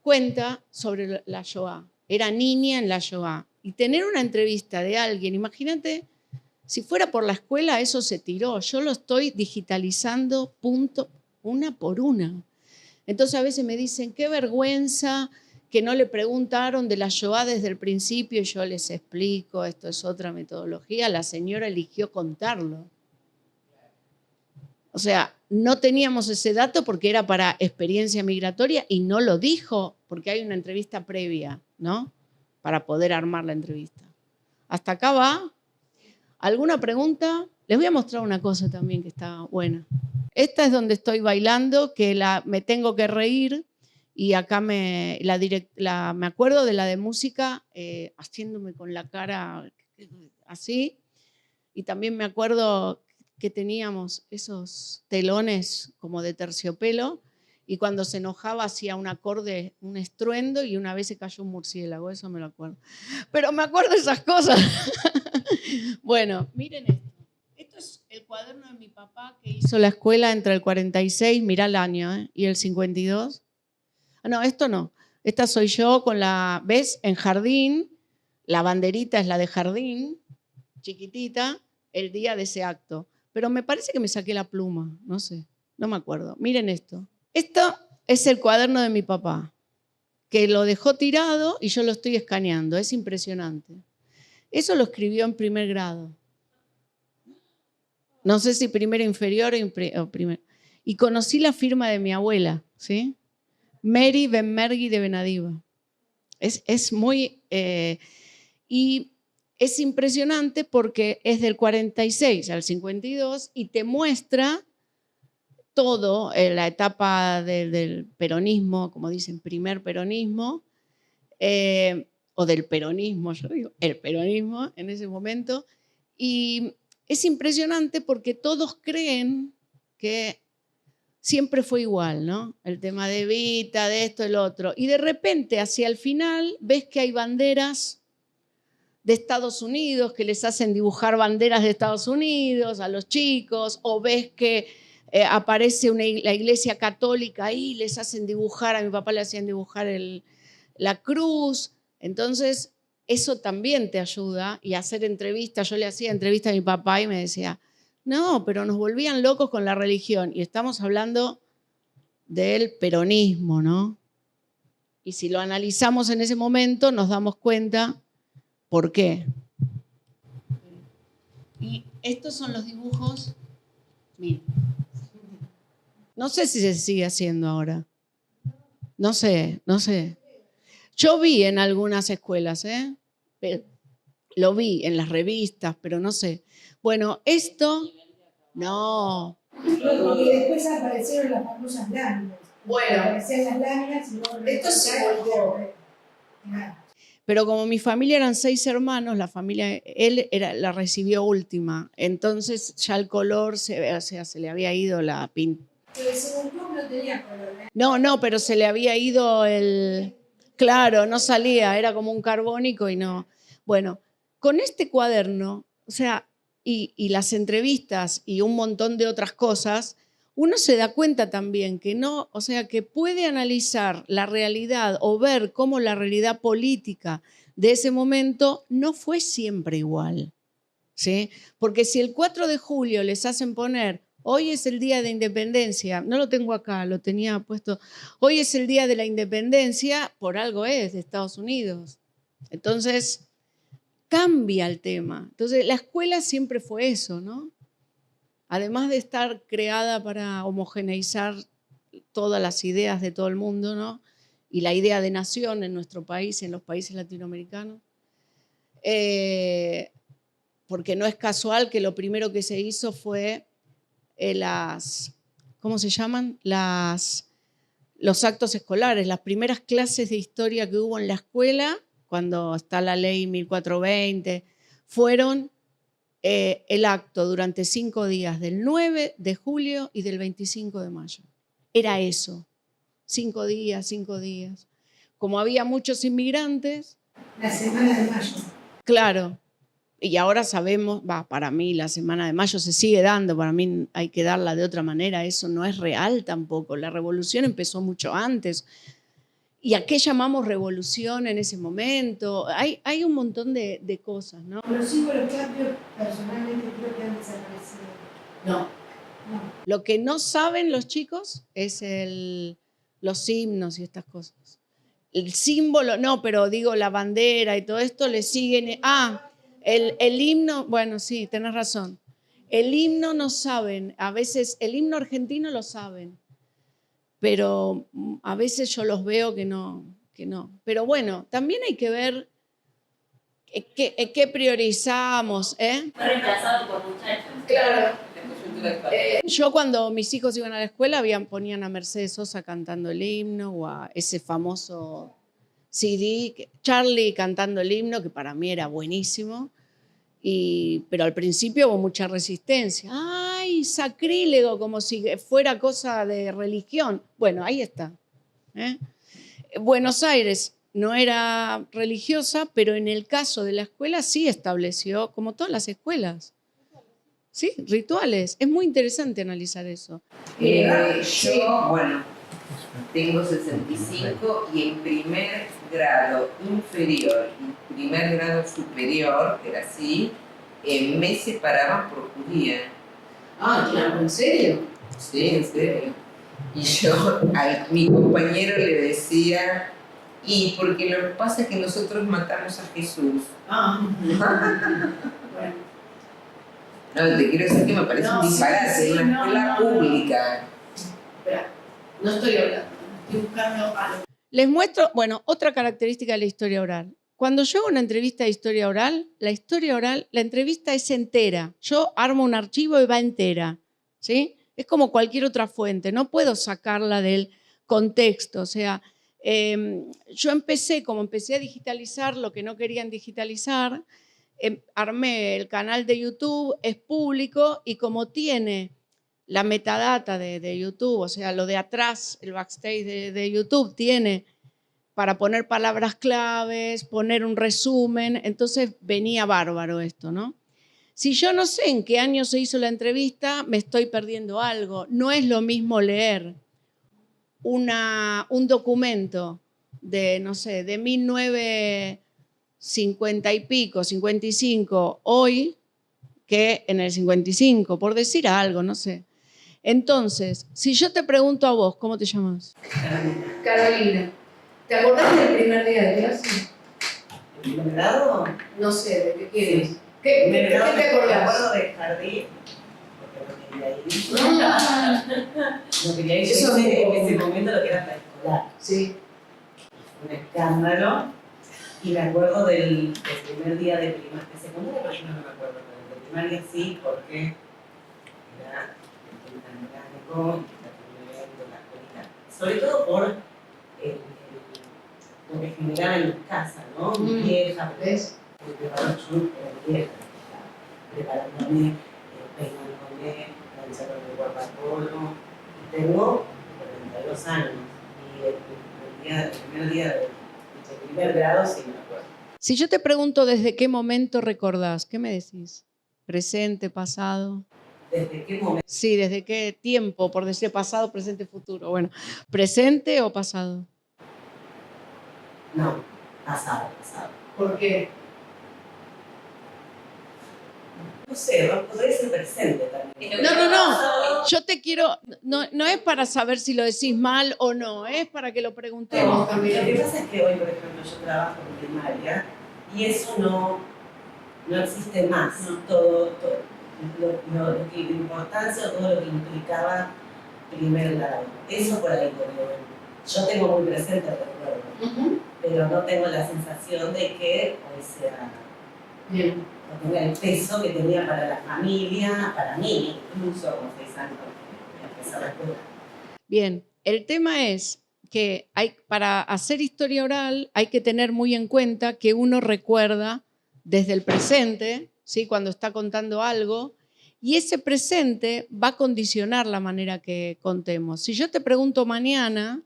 cuenta sobre la Shoah. Era niña en la Shoah. Y tener una entrevista de alguien, imagínate, si fuera por la escuela, eso se tiró. Yo lo estoy digitalizando una por una. Entonces a veces me dicen, qué vergüenza que no le preguntaron de la Shoah desde el principio y yo les explico, esto es otra metodología. La señora eligió contarlo. O sea, no teníamos ese dato porque era para experiencia migratoria y no lo dijo porque hay una entrevista previa, ¿no? Para poder armar la entrevista. ¿Hasta acá va? ¿Alguna pregunta? Les voy a mostrar una cosa también que está buena. Esta es donde estoy bailando, que me tengo que reír y acá me acuerdo de la de música haciéndome con la cara así y también me acuerdo que teníamos esos telones como de terciopelo y cuando se enojaba hacía un acorde, un estruendo y una vez se cayó un murciélago, eso me lo acuerdo. Pero me acuerdo de esas cosas. Bueno, miren esto. Esto es el cuaderno de mi papá que hizo la escuela entre el 46, mirá el año, y el 52. No, esto no. Esta soy yo con la, ¿ves? En jardín, la banderita es la de jardín, chiquitita, el día de ese acto. Pero me parece que me saqué la pluma, no sé, no me acuerdo. Miren esto. Esto es el cuaderno de mi papá, que lo dejó tirado y yo lo estoy escaneando. Es impresionante. Eso lo escribió en primer grado. No sé si primero inferior o primero. Y conocí la firma de mi abuela, ¿sí? Mary Benmergui de Benadiva. Es muy... y es impresionante porque es del 46 al 52 y te muestra todo la etapa del peronismo, como dicen, primer peronismo, o del peronismo, yo digo, el peronismo en ese momento. Y es impresionante porque todos creen que siempre fue igual, ¿no? El tema de Evita, de esto, el otro. Y de repente, hacia el final, ves que hay banderas de Estados Unidos, que les hacen dibujar banderas de Estados Unidos a los chicos, o ves que aparece la iglesia católica ahí, les hacen dibujar, a mi papá le hacían dibujar la cruz. Entonces, eso también te ayuda. Y hacer entrevistas, yo le hacía entrevistas a mi papá y me decía, no, pero nos volvían locos con la religión. Y estamos hablando del peronismo, ¿no? Y si lo analizamos en ese momento, nos damos cuenta por qué. Y estos son los dibujos. Miren. No sé si se sigue haciendo ahora. No sé. Yo vi en algunas escuelas, lo vi en las revistas, pero no sé. Bueno, esto, no. Porque después aparecieron las famosas láminas. Bueno, Aparecían las láminas y luego... esto se volvió. Pero como mi familia eran 6 hermanos, la familia, la recibió última. Entonces ya el color, se le había ido la pintura. Pero el segundo no tenía color, ¿eh? No, pero se le había ido el... Claro, no salía, era como un carbónico y no. Bueno, con este cuaderno, o sea, y las entrevistas y un montón de otras cosas, uno se da cuenta también que no, o sea, que puede analizar la realidad o ver cómo la realidad política de ese momento no fue siempre igual, ¿sí? Porque si el 4 de julio les hacen poner, hoy es el día de independencia, no lo tengo acá, lo tenía puesto, hoy es el día de la independencia, por algo es de Estados Unidos. Entonces, cambia el tema. Entonces, la escuela siempre fue eso, ¿no? Además de estar creada para homogeneizar todas las ideas de todo el mundo, ¿no? Y la idea de nación en nuestro país y en los países latinoamericanos. Porque no es casual que lo primero que se hizo fue ¿cómo se llaman? Los actos escolares, las primeras clases de historia que hubo en la escuela, cuando está la ley 1420, fueron el acto durante 5 días, del 9 de julio y del 25 de mayo. Era eso, 5 días. Como había muchos inmigrantes... La semana de mayo. Claro, y ahora sabemos, para mí la semana de mayo se sigue dando, para mí hay que darla de otra manera, eso no es real tampoco, la revolución empezó mucho antes. ¿Y a qué llamamos revolución en ese momento? Hay un montón de cosas, ¿no? Los símbolos cambios, personalmente creo que han desaparecido. No. Lo que no saben los chicos es los himnos y estas cosas. El símbolo, no, pero digo la bandera y todo esto le siguen. El himno, bueno, sí, tenés razón. El himno no saben, a veces el himno argentino lo saben, pero a veces yo los veo que no. Pero bueno, también hay que ver qué priorizamos, Fue reemplazado por muchachos. Claro. Yo cuando mis hijos iban a la escuela ponían a Mercedes Sosa cantando el himno o a ese famoso CD, Charlie cantando el himno, que para mí era buenísimo, pero al principio hubo mucha resistencia. ¡Ay, sacrílego! Como si fuera cosa de religión. Bueno, ahí está. Buenos Aires no era religiosa, pero en el caso de la escuela sí estableció, como todas las escuelas, sí, rituales. Es muy interesante analizar eso. Yo, bueno, tengo 65 y en primer grado inferior y primer grado superior, que era así, me separaban por judía. Ah, claro, ¿en serio? Sí, en serio. Y yo a mi compañero le decía, y porque lo que pasa es que nosotros matamos a Jesús. Bueno. No, te quiero decir que me parece un disparate, sí, una escuela pública. Espera, no estoy hablando, estoy buscando algo. Les muestro, bueno, otra característica de la historia oral. Cuando yo hago una entrevista de historia oral, la entrevista es entera. Yo armo un archivo y va entera, ¿sí? Es como cualquier otra fuente, no puedo sacarla del contexto. O sea, yo empecé a digitalizar lo que no querían digitalizar, armé el canal de YouTube, es público y como tiene la metadata de YouTube, o sea, lo de atrás, el backstage de YouTube tiene para poner palabras claves, poner un resumen, entonces venía bárbaro esto, ¿no? Si yo no sé en qué año se hizo la entrevista, me estoy perdiendo algo. No es lo mismo leer un documento de, no sé, de 1950 y pico, 55, hoy, que en el 55, por decir algo, no sé. Entonces, si yo te pregunto a vos, ¿cómo te llamas? Carolina, ¿te acordás del primer día de clase? ¿El primer grado? No sé, ¿de qué quieres? Sí. ¿Qué Me te acordás? acuerdo del jardín, porque no quería ir. Ah, No quería ir, Eso yo sé es en un ese poco. momento lo que era la escuela. escolar. Sí. Un escándalo. Y me acuerdo del primer día de primaria, de secundaria, pero yo no me acuerdo, pero de primaria sí, porque era el tema mecánico y la primera de la escuelita. Sobre todo por lo que generaba en casa, ¿no? Mi vieja, ¿Ves? porque preparaba yo, era mi vieja, preparándome, peinándome, planchándome el guardapolvo. Y tengo 42 años. Y el primer día de primer grado sí me acuerdo. Si yo te pregunto desde qué momento recordás, ¿qué me decís? ¿Presente, pasado? ¿Desde qué momento? Sí, ¿desde qué tiempo? Por decir pasado, presente, futuro. Bueno, ¿presente o pasado? No, pasado. ¿Por qué? No sé, podría ser presente también. No. Yo te quiero, no es para saber si lo decís mal o no, es para que lo preguntemos Lo también. que pasa es que hoy, por ejemplo, yo trabajo en primaria y eso no existe más. No. Todo la importancia o todo lo que implicaba primer grado. Eso por ahí lo digo. Yo tengo muy presente el recuerdo, pero no tengo la sensación de que hoy sea, Bien. no tenga el peso que tenía para la familia, para mí, incluso con 6 años que empezar la escuela. Bien, el tema es que para hacer historia oral hay que tener muy en cuenta que uno recuerda desde el presente, ¿sí? Cuando está contando algo, y ese presente va a condicionar la manera que contemos. Si yo te pregunto mañana,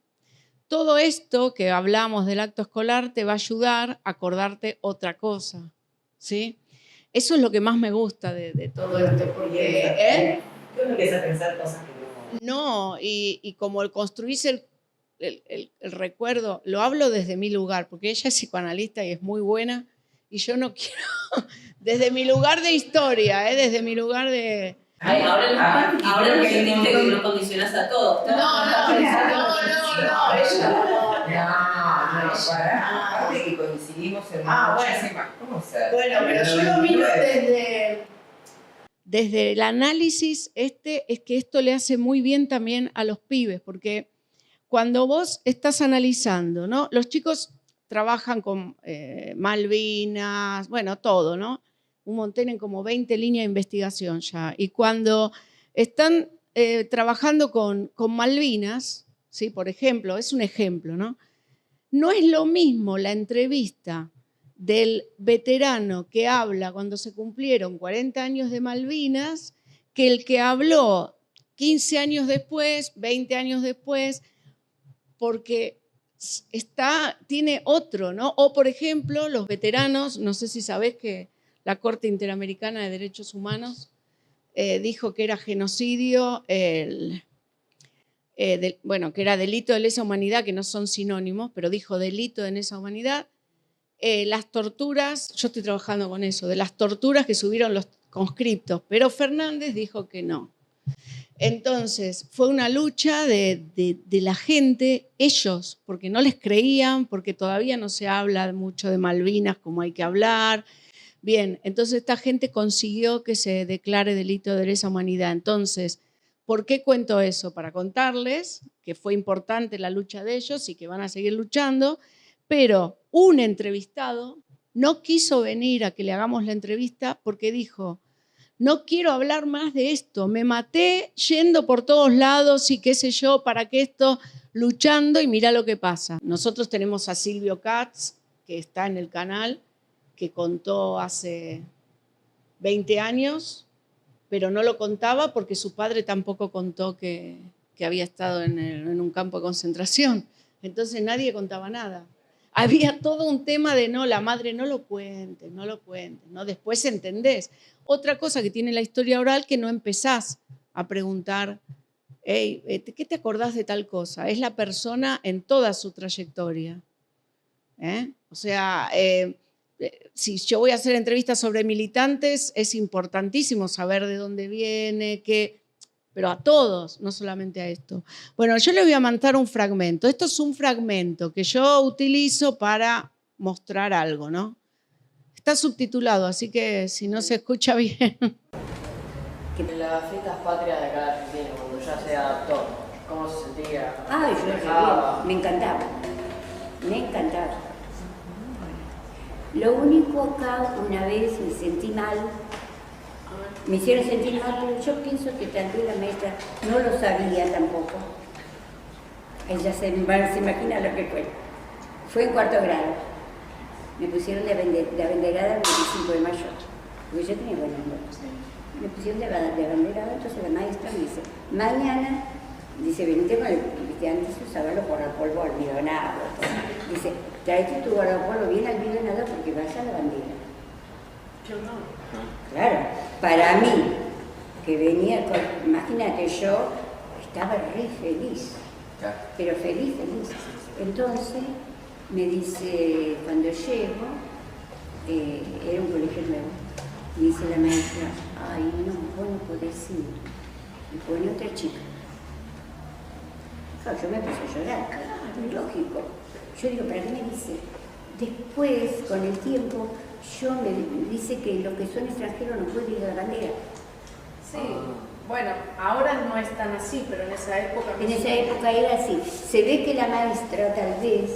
todo esto que hablamos del acto escolar te va a ayudar a acordarte otra cosa, ¿sí? Eso es lo que más me gusta de todo esto, porque... Uno empieza a pensar cosas que No, y como construís el recuerdo, lo hablo desde mi lugar, porque ella es psicoanalista y es muy buena, y yo no quiero, desde mi lugar de historia, desde mi lugar de... Ay, ahora nos sentiste que no condicionás a todos. No, ella. No, pará. Aparte que coincidimos en muchísimas cosas. Bueno, pero yo lo miro Desde el análisis es que esto le hace muy bien también a los pibes, porque cuando vos estás analizando, ¿no? Los chicos trabajan con Malvinas, bueno, todo, ¿no? Un montón, tienen como 20 líneas de investigación ya. Y cuando están trabajando con Malvinas, ¿sí? Por ejemplo, es un ejemplo, ¿no? No es lo mismo la entrevista del veterano que habla cuando se cumplieron 40 años de Malvinas que el que habló 15 años después, 20 años después, porque tiene otro, ¿no? O, por ejemplo, los veteranos, no sé si sabés que la Corte Interamericana de Derechos Humanos dijo que era genocidio, que era delito de lesa humanidad, que no son sinónimos, pero dijo delito de lesa humanidad. Las torturas, yo estoy trabajando con eso, de las torturas que subieron los conscriptos, pero Fernández dijo que no. Entonces, fue una lucha de la gente, ellos, porque no les creían, porque todavía no se habla mucho de Malvinas como hay que hablar. Bien, entonces esta gente consiguió que se declare delito de lesa humanidad. Entonces, ¿por qué cuento eso? Para contarles que fue importante la lucha de ellos y que van a seguir luchando, pero un entrevistado no quiso venir a que le hagamos la entrevista porque dijo: no quiero hablar más de esto, me maté yendo por todos lados y qué sé yo, para que esto, luchando, y mira lo que pasa. Nosotros tenemos a Silvio Katz, que está en el canal, que contó hace 20 años, pero no lo contaba porque su padre tampoco contó que había estado en un campo de concentración. Entonces nadie contaba nada. Había todo un tema de no, la madre no lo cuente, no lo cuente, ¿no? Después entendés. Otra cosa que tiene la historia oral, que no empezás a preguntar, hey, ¿qué te acordás de tal cosa? Es la persona en toda su trayectoria. O sea, si yo voy a hacer entrevistas sobre militantes, es importantísimo saber de dónde viene, pero a todos, no solamente a esto. Bueno, yo les voy a mandar un fragmento. Esto es un fragmento que yo utilizo para mostrar algo, ¿no? Está subtitulado, así que si no se escucha bien. En las fiestas patrias de acá de Argentina, cuando ya se adaptó, ¿cómo se sentía reía. Ay, yo Dejaba. reía, me encantaba. Me encantaba. Lo único acá, una vez me sentí mal, me hicieron sentir mal, pero yo pienso que también la maestra no lo sabía tampoco. Ella se imagina lo que fue. Fue en cuarto grado. Me pusieron de abanderada el 25 de mayo, porque yo tenía buenas notas. Me pusieron de abanderada, entonces la maestra me dice, mañana, dice, venite con el, viste, antes usaba los guardapolvo almidonado. Dice, tráete tu guardapolvo bien almidonado porque vas a la bandera. Yo no. Claro, para mí, que venía con, imagínate, yo estaba re feliz, pero feliz. Entonces, me dice, cuando llego, era un colegio nuevo, me dice la maestra, ay no, vos no podés ir. Y pone otra chica. Claro, yo me puse a llorar, lógico. Yo digo, ¿para qué me dice? Después, con el tiempo, me dice que los que son extranjeros no pueden ir a la bandera. Sí, bueno, ahora no es tan así, pero en esa época... En esa época era así. Se ve que la maestra, tal vez,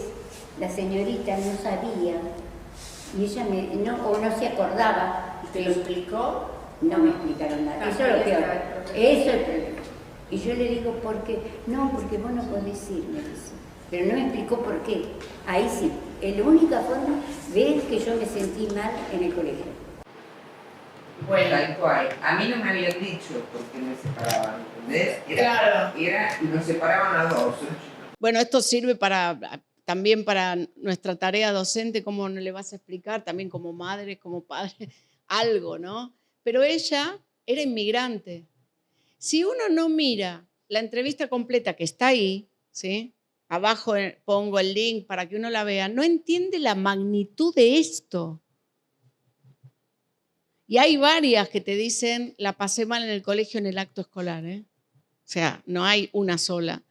la señorita no sabía, y ella o no se acordaba. ¿Te lo explicó? No me explicaron nada. Eso es lo peor. Eso es el problema. Y yo le digo, ¿por qué? No, porque vos no podés ir, me dice. Pero no me explicó por qué. Ahí sí. Es la única forma de que yo me sentí mal en el colegio. Bueno, tal cual. A mí no me habían dicho por qué me separaban, ¿entendés? Claro. Y nos separaban a dos. Bueno, esto sirve también para nuestra tarea docente, cómo no le vas a explicar, también como madre, como padre, algo, ¿no? Pero ella era inmigrante. Si uno no mira la entrevista completa que está ahí, ¿sí? Abajo pongo el link para que uno la vea, no entiende la magnitud de esto. Y hay varias que te dicen, la pasé mal en el colegio en el acto escolar, ¿eh? O sea, no hay una sola.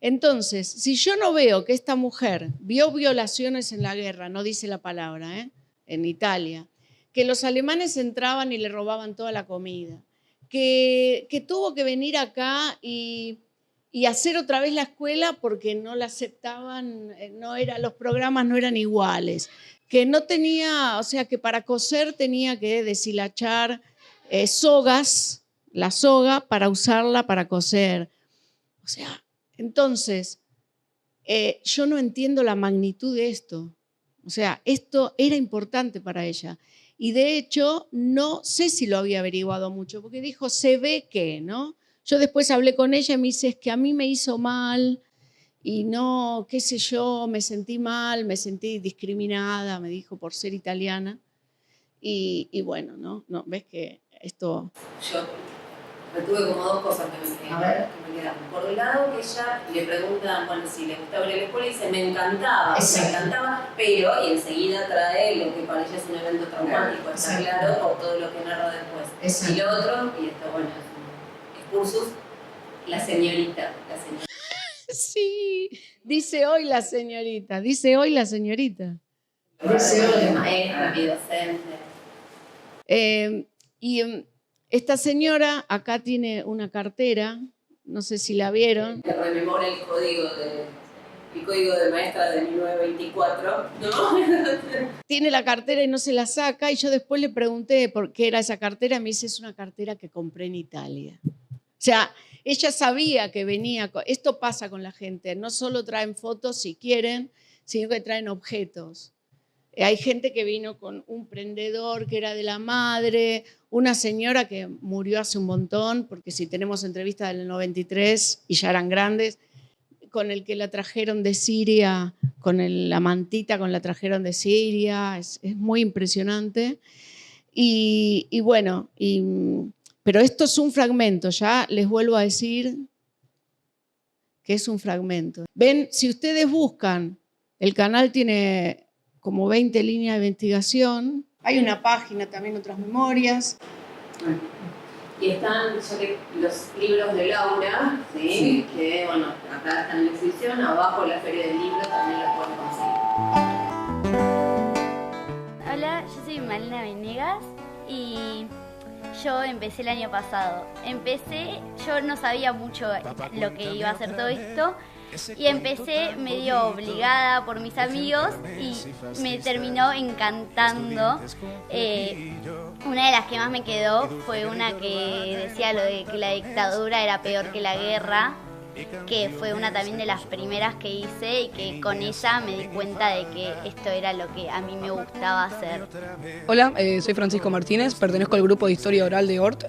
Entonces, si yo no veo que esta mujer vio violaciones en la guerra, no dice la palabra, en Italia, que los alemanes entraban y le robaban toda la comida, que tuvo que venir acá y hacer otra vez la escuela porque no la aceptaban, los programas no eran iguales, que no tenía, o sea, que para coser tenía que deshilachar sogas, la soga, para usarla para coser. O sea, entonces, yo no entiendo la magnitud de esto. O sea, esto era importante para ella. Y de hecho, no sé si lo había averiguado mucho, porque dijo, se ve que, ¿no? Yo después hablé con ella y me dice, es que a mí me hizo mal y no, qué sé yo, me sentí mal, me sentí discriminada, me dijo, por ser italiana. Y bueno, ¿no? ¿Ves que esto... Yo retuve como dos cosas que me quedaron. Por un lado, que ella le pregunta, bueno, si le gustaba ir a la escuela y dice, me encantaba, pero, y enseguida trae lo que para ella es un evento traumático, está claro, por todo lo que narra después. Exacto. Y lo otro, y esto, bueno, es excursus, la señorita. Sí, dice hoy la señorita. Dice hoy, Maestra, mi docente. Esta señora acá tiene una cartera, no sé si la vieron. Que rememora el código de maestra de 1924, ¿no? Tiene la cartera y no se la saca, y yo después le pregunté por qué era esa cartera, y me dice, es una cartera que compré en Italia. O sea, ella sabía que venía, esto pasa con la gente, no solo traen fotos si quieren, sino que traen objetos. Hay gente que vino con un prendedor que era de la madre, una señora que murió hace un montón, porque si tenemos entrevistas del 93 y ya eran grandes, con el que la trajeron de Siria, la mantita con la trajeron de Siria, es muy impresionante. Y bueno, pero esto es un fragmento, ya les vuelvo a decir que es un fragmento. Ven, si ustedes buscan, el canal tiene como 20 líneas de investigación. Hay una página también, otras memorias. Y están los libros de Laura, ¿sí? Que bueno, acá están en la exhibición, abajo la Feria del Libro también la pueden conseguir. Hola, yo soy Malena Venegas y yo empecé el año pasado. Yo no sabía mucho lo que iba a ser todo esto y empecé medio obligada por mis amigos y me terminó encantando. Una de las que más me quedó fue una que decía lo de que la dictadura era peor que la guerra, que fue una también de las primeras que hice y que con esa me di cuenta de que esto era lo que a mí me gustaba hacer. Hola, soy Francisco Martínez, pertenezco al grupo de Historia Oral de ORT.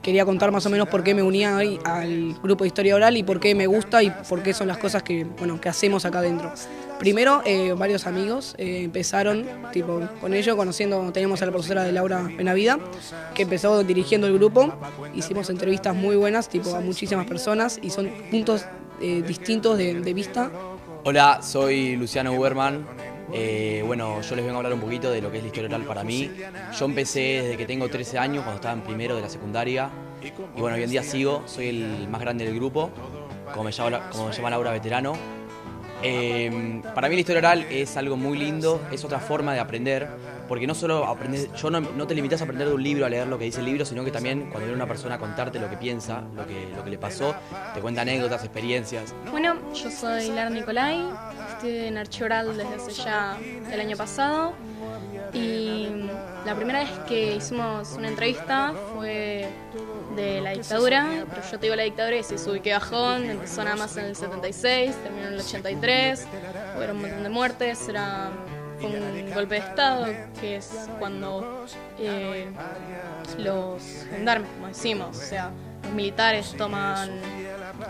Quería contar más o menos por qué me unía hoy al grupo de Historia Oral y por qué me gusta y por qué son las cosas que hacemos acá adentro. Primero, varios amigos empezaron con ello, teníamos a la profesora de Laura Benavida, que empezó dirigiendo el grupo. Hicimos entrevistas muy buenas, a muchísimas personas, y son puntos distintos de vista. Hola, soy Luciano Uberman. Yo les vengo a hablar un poquito de lo que es la historia oral para mí. Yo empecé desde que tengo 13 años, cuando estaba en primero de la secundaria. Y hoy en día soy el más grande del grupo, como me llama Laura Veterano. Para mí la historia oral es algo muy lindo, es otra forma de aprender, porque no solo aprender, no te limitas a aprender de un libro, a leer lo que dice el libro, sino que también cuando viene una persona a contarte lo que piensa, lo que le pasó, te cuenta anécdotas, experiencias. Bueno, yo soy Lara Nicolai, estoy en Archivo Oral desde hace ya el año pasado y la primera vez que hicimos una entrevista fue de la dictadura, pero yo te digo la dictadura y se subió que bajón, empezó nada más en el 76, terminó en el 83, hubo un montón de muertes, fue un golpe de estado, que es cuando los gendarmes, como decimos, o sea, los militares toman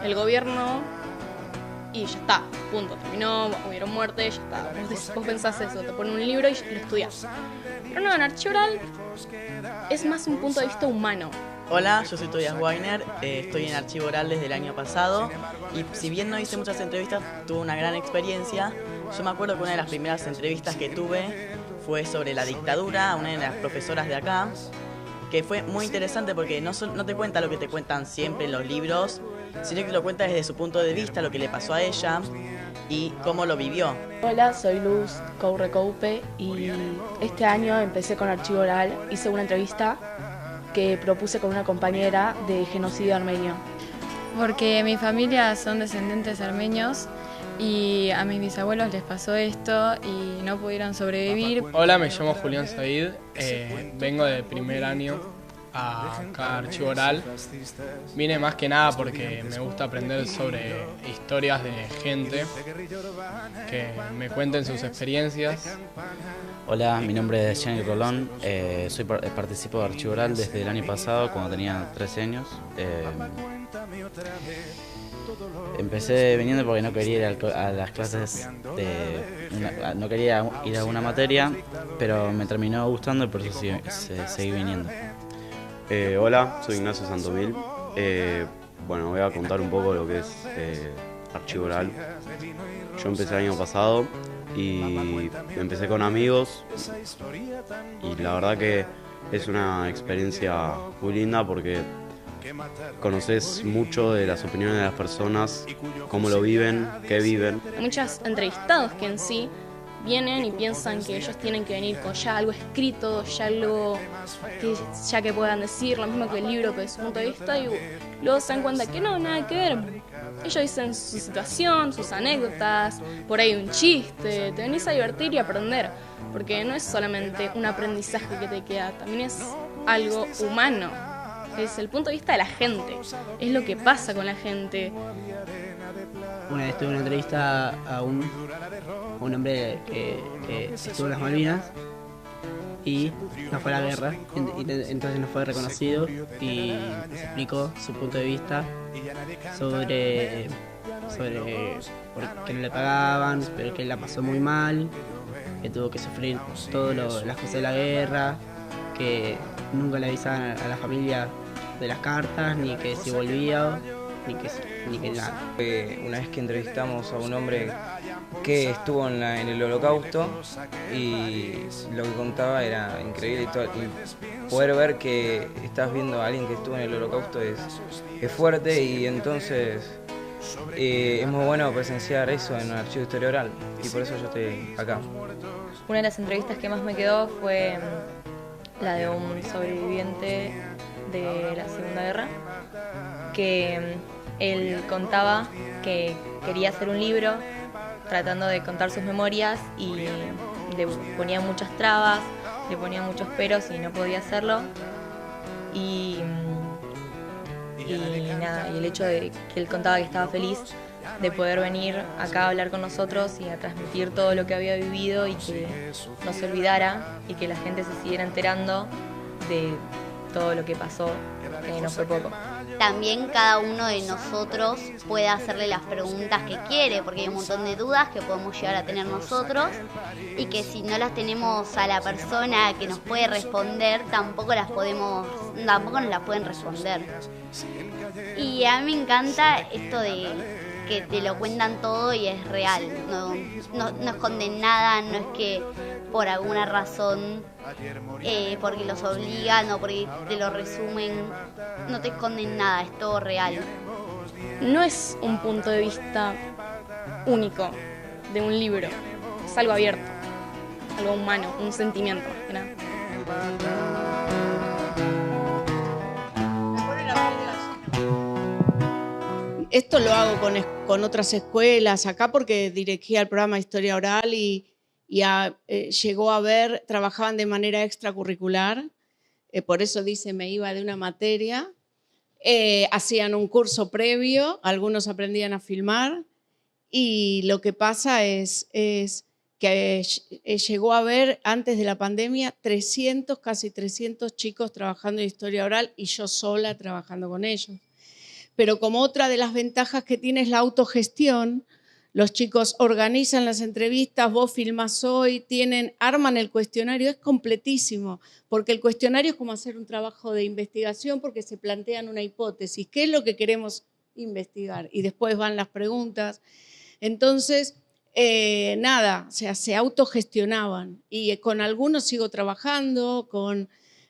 el gobierno y ya está, punto, terminó, hubieron muertes, ya está. Vos pensás eso, te ponen un libro y lo estudiás. Pero no, en Archivo Oral es más un punto de vista humano. Hola, yo soy Tobias Weiner, estoy en Archivo Oral desde el año pasado y si bien no hice muchas entrevistas, tuve una gran experiencia. Yo me acuerdo que una de las primeras entrevistas que tuve fue sobre la dictadura a una de las profesoras de acá, que fue muy interesante porque no te cuenta lo que te cuentan siempre en los libros, sino que lo cuenta desde su punto de vista, lo que le pasó a ella y cómo lo vivió. Hola, soy Luz Coupe y este año empecé con Archivo Oral, hice una entrevista que propuse con una compañera de genocidio armenio. Porque mi familia son descendientes armenios y a mis bisabuelos les pasó esto y no pudieron sobrevivir. Hola, me llamo Julián Said, vengo de primer año a Archivo Oral. Vine más que nada porque me gusta aprender sobre historias de gente, que me cuenten sus experiencias. Hola, mi nombre es Gianni Rolón, participo de Archivo Oral desde el año pasado, cuando tenía 13 años. Empecé viniendo porque no quería ir a las clases, no quería ir a una materia, pero me terminó gustando y por eso seguí viniendo. Hola, soy Ignacio Santovil. Voy a contar un poco lo que es Archivo Oral. Yo empecé el año pasado y empecé con amigos y la verdad que es una experiencia muy linda porque conoces mucho de las opiniones de las personas, cómo lo viven, qué viven. Muchos entrevistados que en sí vienen y piensan que ellos tienen que venir con ya algo escrito, ya algo que puedan decir, lo mismo que el libro, que de su punto de vista, y luego se dan cuenta que no, nada que ver. Ellos dicen su situación, sus anécdotas, por ahí un chiste, te venís a divertir y aprender, porque no es solamente un aprendizaje que te queda, también es algo humano, es el punto de vista de la gente, es lo que pasa con la gente. Una vez tuve una entrevista a un hombre que estuvo en las Malvinas y no fue a la guerra, entonces no fue reconocido y nos explicó su punto de vista sobre por qué no le pagaban, pero que él la pasó muy mal, que tuvo que sufrir todas las cosas de la guerra, que nunca le avisaban a la familia de las cartas, ni que si volvía, ni que nada. Una vez que entrevistamos a un hombre que estuvo en el Holocausto y lo que contaba era increíble y poder ver que estás viendo a alguien que estuvo en el Holocausto es fuerte y entonces es muy bueno presenciar eso en un archivo de historia oral y por eso yo estoy acá. Una de las entrevistas que más me quedó fue la de un sobreviviente de la Segunda Guerra, que él contaba que quería hacer un libro tratando de contar sus memorias y le ponía muchas trabas, le ponía muchos peros y no podía hacerlo. Y nada, y el hecho de que él contaba que estaba feliz de poder venir acá a hablar con nosotros y a transmitir todo lo que había vivido y que no se olvidara y que la gente se siguiera enterando de todo lo que pasó, que no fue poco. También cada uno de nosotros puede hacerle las preguntas que quiere, porque hay un montón de dudas que podemos llegar a tener nosotros y que si no las tenemos a la persona que nos puede responder, tampoco nos las pueden responder. Y a mí me encanta esto de que te lo cuentan todo y es real, no esconden nada, no es que por alguna razón, porque los obligan o porque te lo resumen, no te esconden nada, es todo real. No es un punto de vista único de un libro, es algo abierto, algo humano, un sentimiento, más que nada. Esto lo hago con otras escuelas acá porque dirigía el programa de Historia Oral y llegó a ver, trabajaban de manera extracurricular, por eso dice me iba de una materia, hacían un curso previo, algunos aprendían a filmar y lo que pasa es que llegó a ver antes de la pandemia casi 300 chicos trabajando en Historia Oral y yo sola trabajando con ellos. Pero como otra de las ventajas que tiene es la autogestión, los chicos organizan las entrevistas, vos filmás hoy, arman el cuestionario, es completísimo, porque el cuestionario es como hacer un trabajo de investigación porque se plantean una hipótesis, ¿qué es lo que queremos investigar? Y después van las preguntas. Entonces, o sea, se autogestionaban y con algunos sigo trabajando,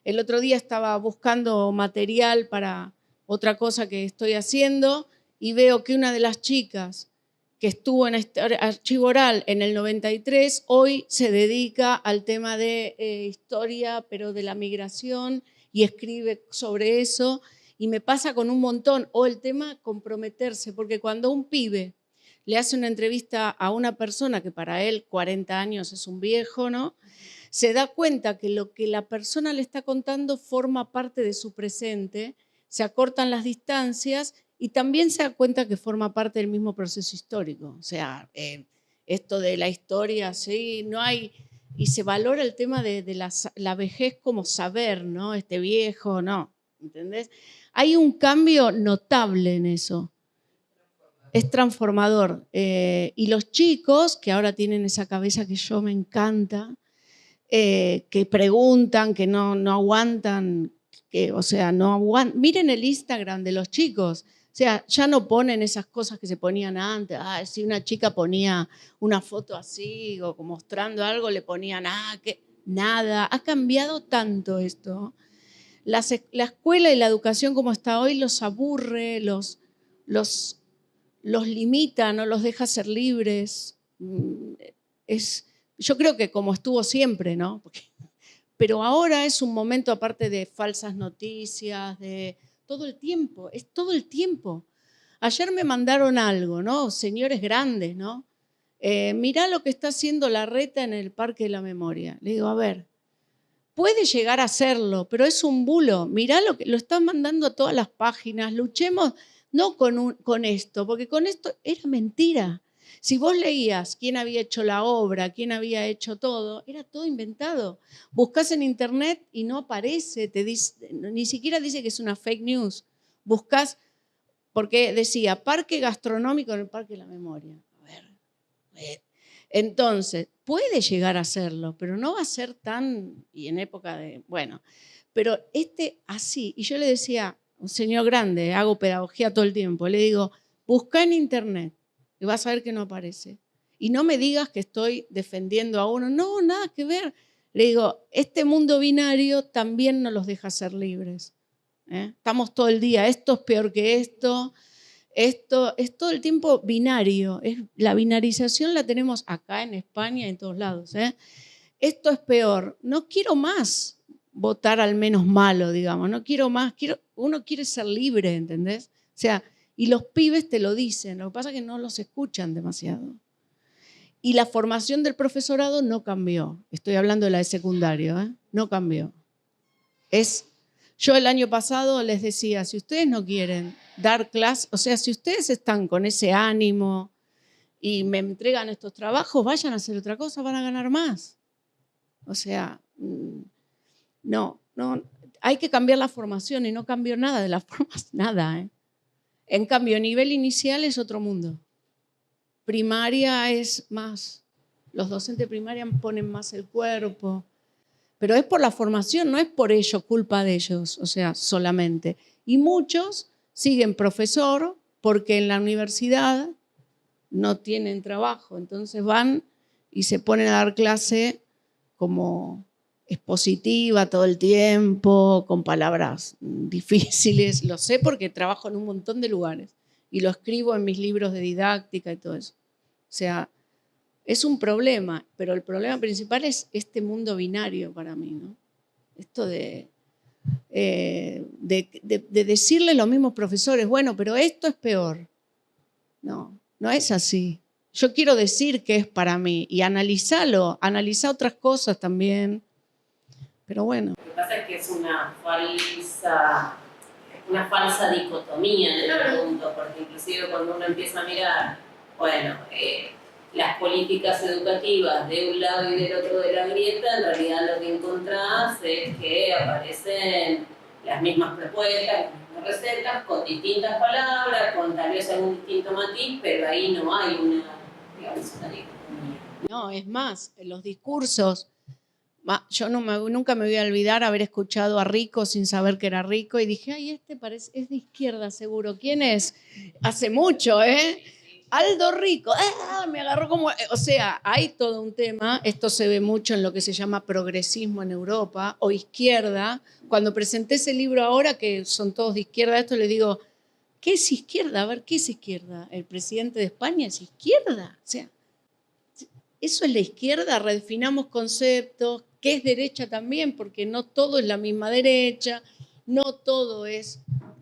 el otro día estaba buscando material para otra cosa que estoy haciendo y veo que una de las chicas que estuvo en Archivo Oral en el 93, hoy se dedica al tema de historia, pero de la migración, y escribe sobre eso, y me pasa con un montón, o el tema comprometerse, porque cuando un pibe le hace una entrevista a una persona que para él 40 años es un viejo, ¿no? Se da cuenta que lo que la persona le está contando forma parte de su presente, se acortan las distancias y también se da cuenta que forma parte del mismo proceso histórico. O sea, esto de la historia, sí, no hay... Y se valora el tema de la vejez como saber, ¿no? Este viejo, no, ¿entendés? Hay un cambio notable en eso. Es transformador. Y los chicos, que ahora tienen esa cabeza que yo me encanta, que preguntan, que no aguantan... miren el Instagram de los chicos, o sea, ya no ponen esas cosas que se ponían antes, si una chica ponía una foto así o mostrando algo, le ponían, nada, ha cambiado tanto esto. La escuela y la educación como está hoy los aburre, los limita, no los deja ser libres, yo creo que como estuvo siempre, ¿no? Pero ahora es un momento aparte de falsas noticias, de todo el tiempo, es todo el tiempo. Ayer me mandaron algo, ¿no? Señores grandes, ¿no? Mirá lo que está haciendo Larreta en el Parque de la Memoria. Le digo, a ver, puede llegar a hacerlo, pero es un bulo. Mirá lo están mandando a todas las páginas, luchemos no con esto, porque con esto era mentira. Si vos leías quién había hecho la obra, quién había hecho todo, era todo inventado. Buscás en internet y no aparece, ni siquiera dice que es una fake news. Buscás, porque decía, parque gastronómico en el Parque de la Memoria. A ver. Entonces, puede llegar a serlo, pero no va a ser tan, y en época de, bueno, pero así. Y yo le decía, un señor grande, hago pedagogía todo el tiempo, le digo, busca en internet. Y vas a ver que no aparece. Y no me digas que estoy defendiendo a uno. No, nada que ver. Le digo, este mundo binario también no los deja ser libres. Estamos todo el día, esto es peor que esto es todo el tiempo binario. La binarización la tenemos acá en España y en todos lados. Esto es peor. No quiero más. votar al menos malo, digamos. No quiero más, uno quiere ser libre, ¿entendés? O sea, y los pibes te lo dicen, lo que pasa es que no los escuchan demasiado. Y la formación del profesorado no cambió. Estoy hablando de la de secundario, ¿eh? No cambió. Yo el año pasado les decía, si ustedes no quieren dar clase, o sea, si ustedes están con ese ánimo y me entregan estos trabajos, vayan a hacer otra cosa, van a ganar más. O sea, no, hay que cambiar la formación y no cambió nada de la formación, nada, ¿eh? En cambio, a nivel inicial es otro mundo. Primaria es más, los docentes de primaria ponen más el cuerpo, pero es por la formación, no es por ello, culpa de ellos, o sea, solamente. Y muchos siguen profesor porque en la universidad no tienen trabajo, entonces van y se ponen a dar clase como expositiva todo el tiempo, con palabras difíciles. Lo sé porque trabajo en un montón de lugares y lo escribo en mis libros de didáctica y todo eso. O sea, es un problema, pero el problema principal es este mundo binario para mí, ¿no? Esto de decirle a los mismos profesores, bueno, pero esto es peor. No, no es así. Yo quiero decir qué es para mí y analizarlo, analizar otras cosas también. Pero bueno. Lo que pasa es que es una falsa dicotomía en el mundo, porque inclusive cuando uno empieza a mirar, bueno, las políticas educativas de un lado y del otro de la grieta, en realidad lo que encontrás es que aparecen las mismas propuestas, las mismas recetas, con distintas palabras, con tal vez algún distinto matiz, pero ahí no hay una dicotomía. No, es más, en los discursos, yo nunca me voy a olvidar haber escuchado a Rico sin saber que era Rico y dije, ay, es de izquierda seguro. ¿Quién es? Hace mucho, ¿eh? Aldo Rico. Me agarró como... O sea, hay todo un tema. Esto se ve mucho en lo que se llama progresismo en Europa o izquierda. Cuando presenté ese libro ahora, que son todos de izquierda, esto les digo, ¿qué es izquierda? A ver, ¿qué es izquierda? ¿El presidente de España es izquierda? O sea, eso es la izquierda. Redefinamos conceptos. ¿Qué es derecha también? Porque no todo es la misma derecha, no todo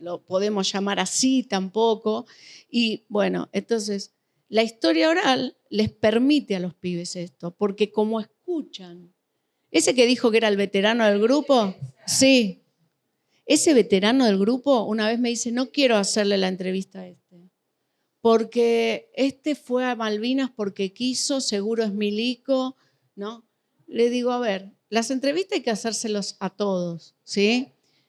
lo podemos llamar así tampoco. Y bueno, entonces, la historia oral les permite a los pibes esto, porque como escuchan, ese que dijo que era el veterano del grupo, sí, ese veterano del grupo una vez me dice, no quiero hacerle la entrevista a este, porque este fue a Malvinas porque quiso, seguro es milico, ¿no? Le digo, a ver, las entrevistas hay que hacérselos a todos, ¿sí?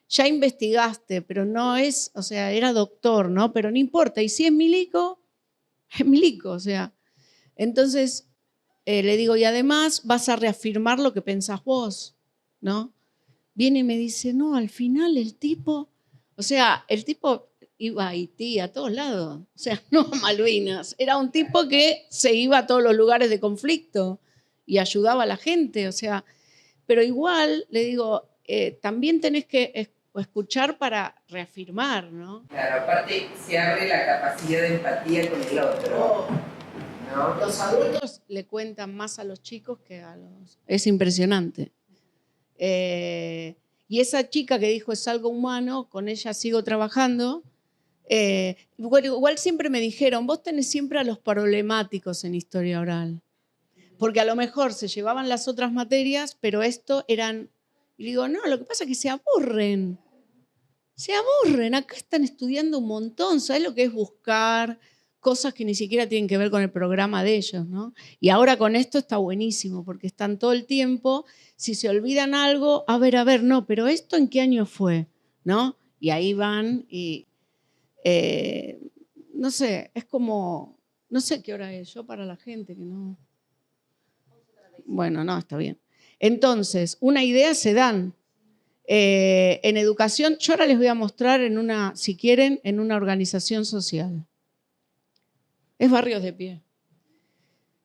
Ya investigaste, pero no es, o sea, era doctor, ¿no? Pero no importa, y si es milico, o sea. Entonces, le digo, y además vas a reafirmar lo que pensás vos, ¿no? Viene y me dice, no, al final el tipo iba a Haití, a todos lados, o sea, no a Malvinas, era un tipo que se iba a todos los lugares de conflicto y ayudaba a la gente, o sea, pero igual, le digo, también tenés que escuchar para reafirmar, ¿no? Claro, aparte se abre la capacidad de empatía con el otro, ¿no? Los adultos le cuentan más a los chicos que a los... Es impresionante. Y esa chica que dijo es algo humano, con ella sigo trabajando. Igual siempre me dijeron, vos tenés siempre a los problemáticos en historia oral. Porque a lo mejor se llevaban las otras materias, pero esto eran... Y digo, no, lo que pasa es que se aburren. Se aburren. Acá están estudiando un montón. ¿Sabes lo que es buscar cosas que ni siquiera tienen que ver con el programa de ellos, ¿no? Y ahora con esto está buenísimo, porque están todo el tiempo, si se olvidan algo, a ver, no, pero ¿esto en qué año fue? ¿No? Y ahí van y... no sé, es como... No sé qué hora es yo para la gente que no... Bueno, no, está bien. Entonces, una idea se dan. En educación, yo ahora les voy a mostrar si quieren, en una organización social. Es Barrios de Pie.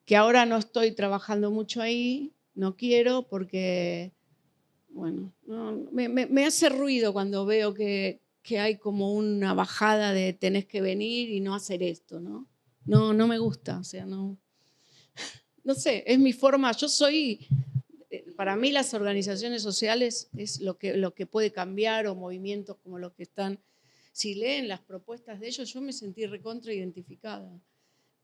Que ahora no estoy trabajando mucho ahí, no quiero porque, bueno, me hace ruido cuando veo que hay como una bajada de tenés que venir y no hacer esto, ¿no? No me gusta, o sea, no sé, es mi forma, yo soy... para mí las organizaciones sociales es lo que puede cambiar, o movimientos como los que están. Si leen las propuestas de ellos, yo me sentí recontra identificada.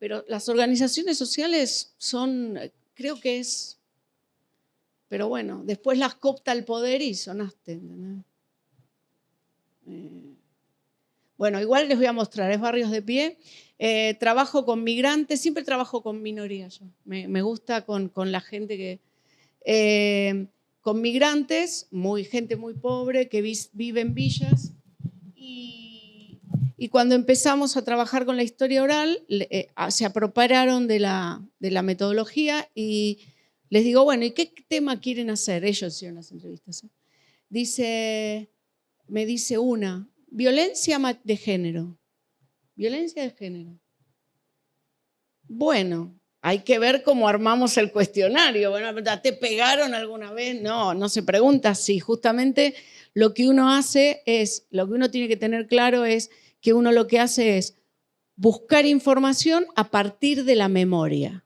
Pero las organizaciones sociales son, creo que es, pero bueno, después las coopta el poder y sonaste, ¿entendés? Bueno, igual les voy a mostrar, es Barrios de Pie. Trabajo con migrantes, siempre trabajo con minorías yo. Me gusta con la gente que... con migrantes, gente muy pobre, que vive en villas. Y cuando empezamos a trabajar con la historia oral, se apropiaron de la metodología y les digo, bueno, ¿y qué tema quieren hacer? Ellos hicieron las entrevistas. Me dice una, violencia de género. Violencia de género. Bueno, hay que ver cómo armamos el cuestionario. Bueno, ¿te pegaron alguna vez? No se pregunta así. Justamente lo que uno hace es, lo que uno tiene que tener claro es que uno lo que hace es buscar información a partir de la memoria.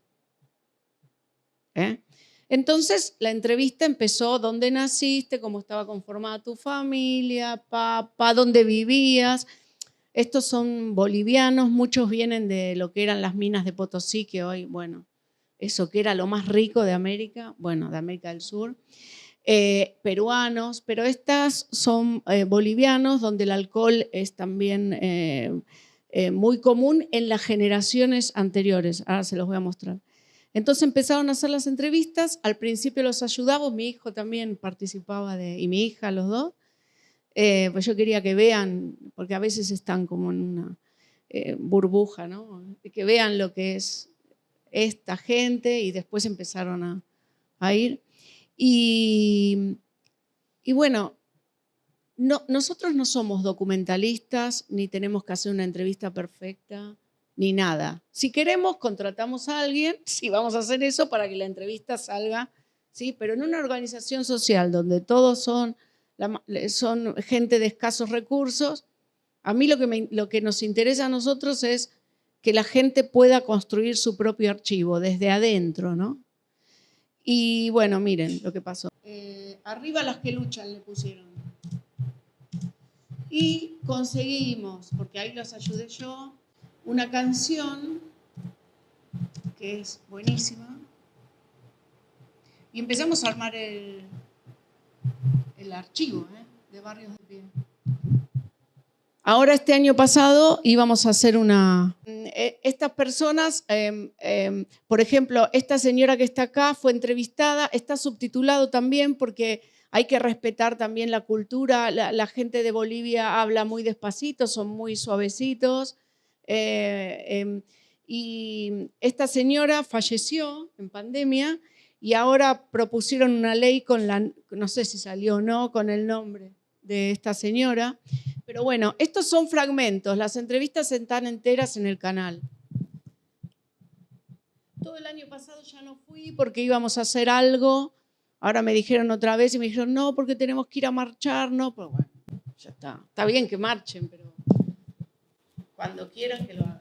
Entonces, la entrevista empezó, ¿dónde naciste? ¿Cómo estaba conformada tu familia? Papá, ¿dónde vivías? Estos son bolivianos, muchos vienen de lo que eran las minas de Potosí, que hoy, bueno, eso que era lo más rico de América, bueno, de América del Sur. Peruanos, pero estas son bolivianos, donde el alcohol es también muy común en las generaciones anteriores. Ahora se los voy a mostrar. Entonces empezaron a hacer las entrevistas, al principio los ayudaba, mi hijo también participaba y mi hija, los dos, pues yo quería que vean, porque a veces están como en una burbuja, ¿no? Que vean lo que es esta gente y después empezaron a ir. Y bueno, nosotros no somos documentalistas, ni tenemos que hacer una entrevista perfecta, ni nada. Si queremos, contratamos a alguien, sí, vamos a hacer eso para que la entrevista salga, ¿sí? Pero en una organización social donde todos son gente de escasos recursos, a mí lo que nos interesa a nosotros es que la gente pueda construir su propio archivo desde adentro, ¿no? Y bueno, miren lo que pasó. Arriba las que luchan le pusieron. Y conseguimos, porque ahí los ayudé yo, una canción que es buenísima. Y empezamos a armar el archivo de Barrios de Pie. Ahora este año pasado íbamos a hacer estas personas, por ejemplo, esta señora que está acá fue entrevistada, está subtitulado también porque hay que respetar también la cultura. La gente de Bolivia habla muy despacito, son muy suavecitos. Y esta señora falleció en pandemia y ahora propusieron una ley no sé si salió o no, con el nombre de esta señora. Pero bueno, estos son fragmentos, las entrevistas están enteras en el canal. Todo el año pasado ya no fui porque íbamos a hacer algo, ahora me dijeron otra vez y me dijeron no, porque tenemos que ir a marchar, no, pero bueno, ya está. Está bien que marchen, pero cuando quieran que lo hagan.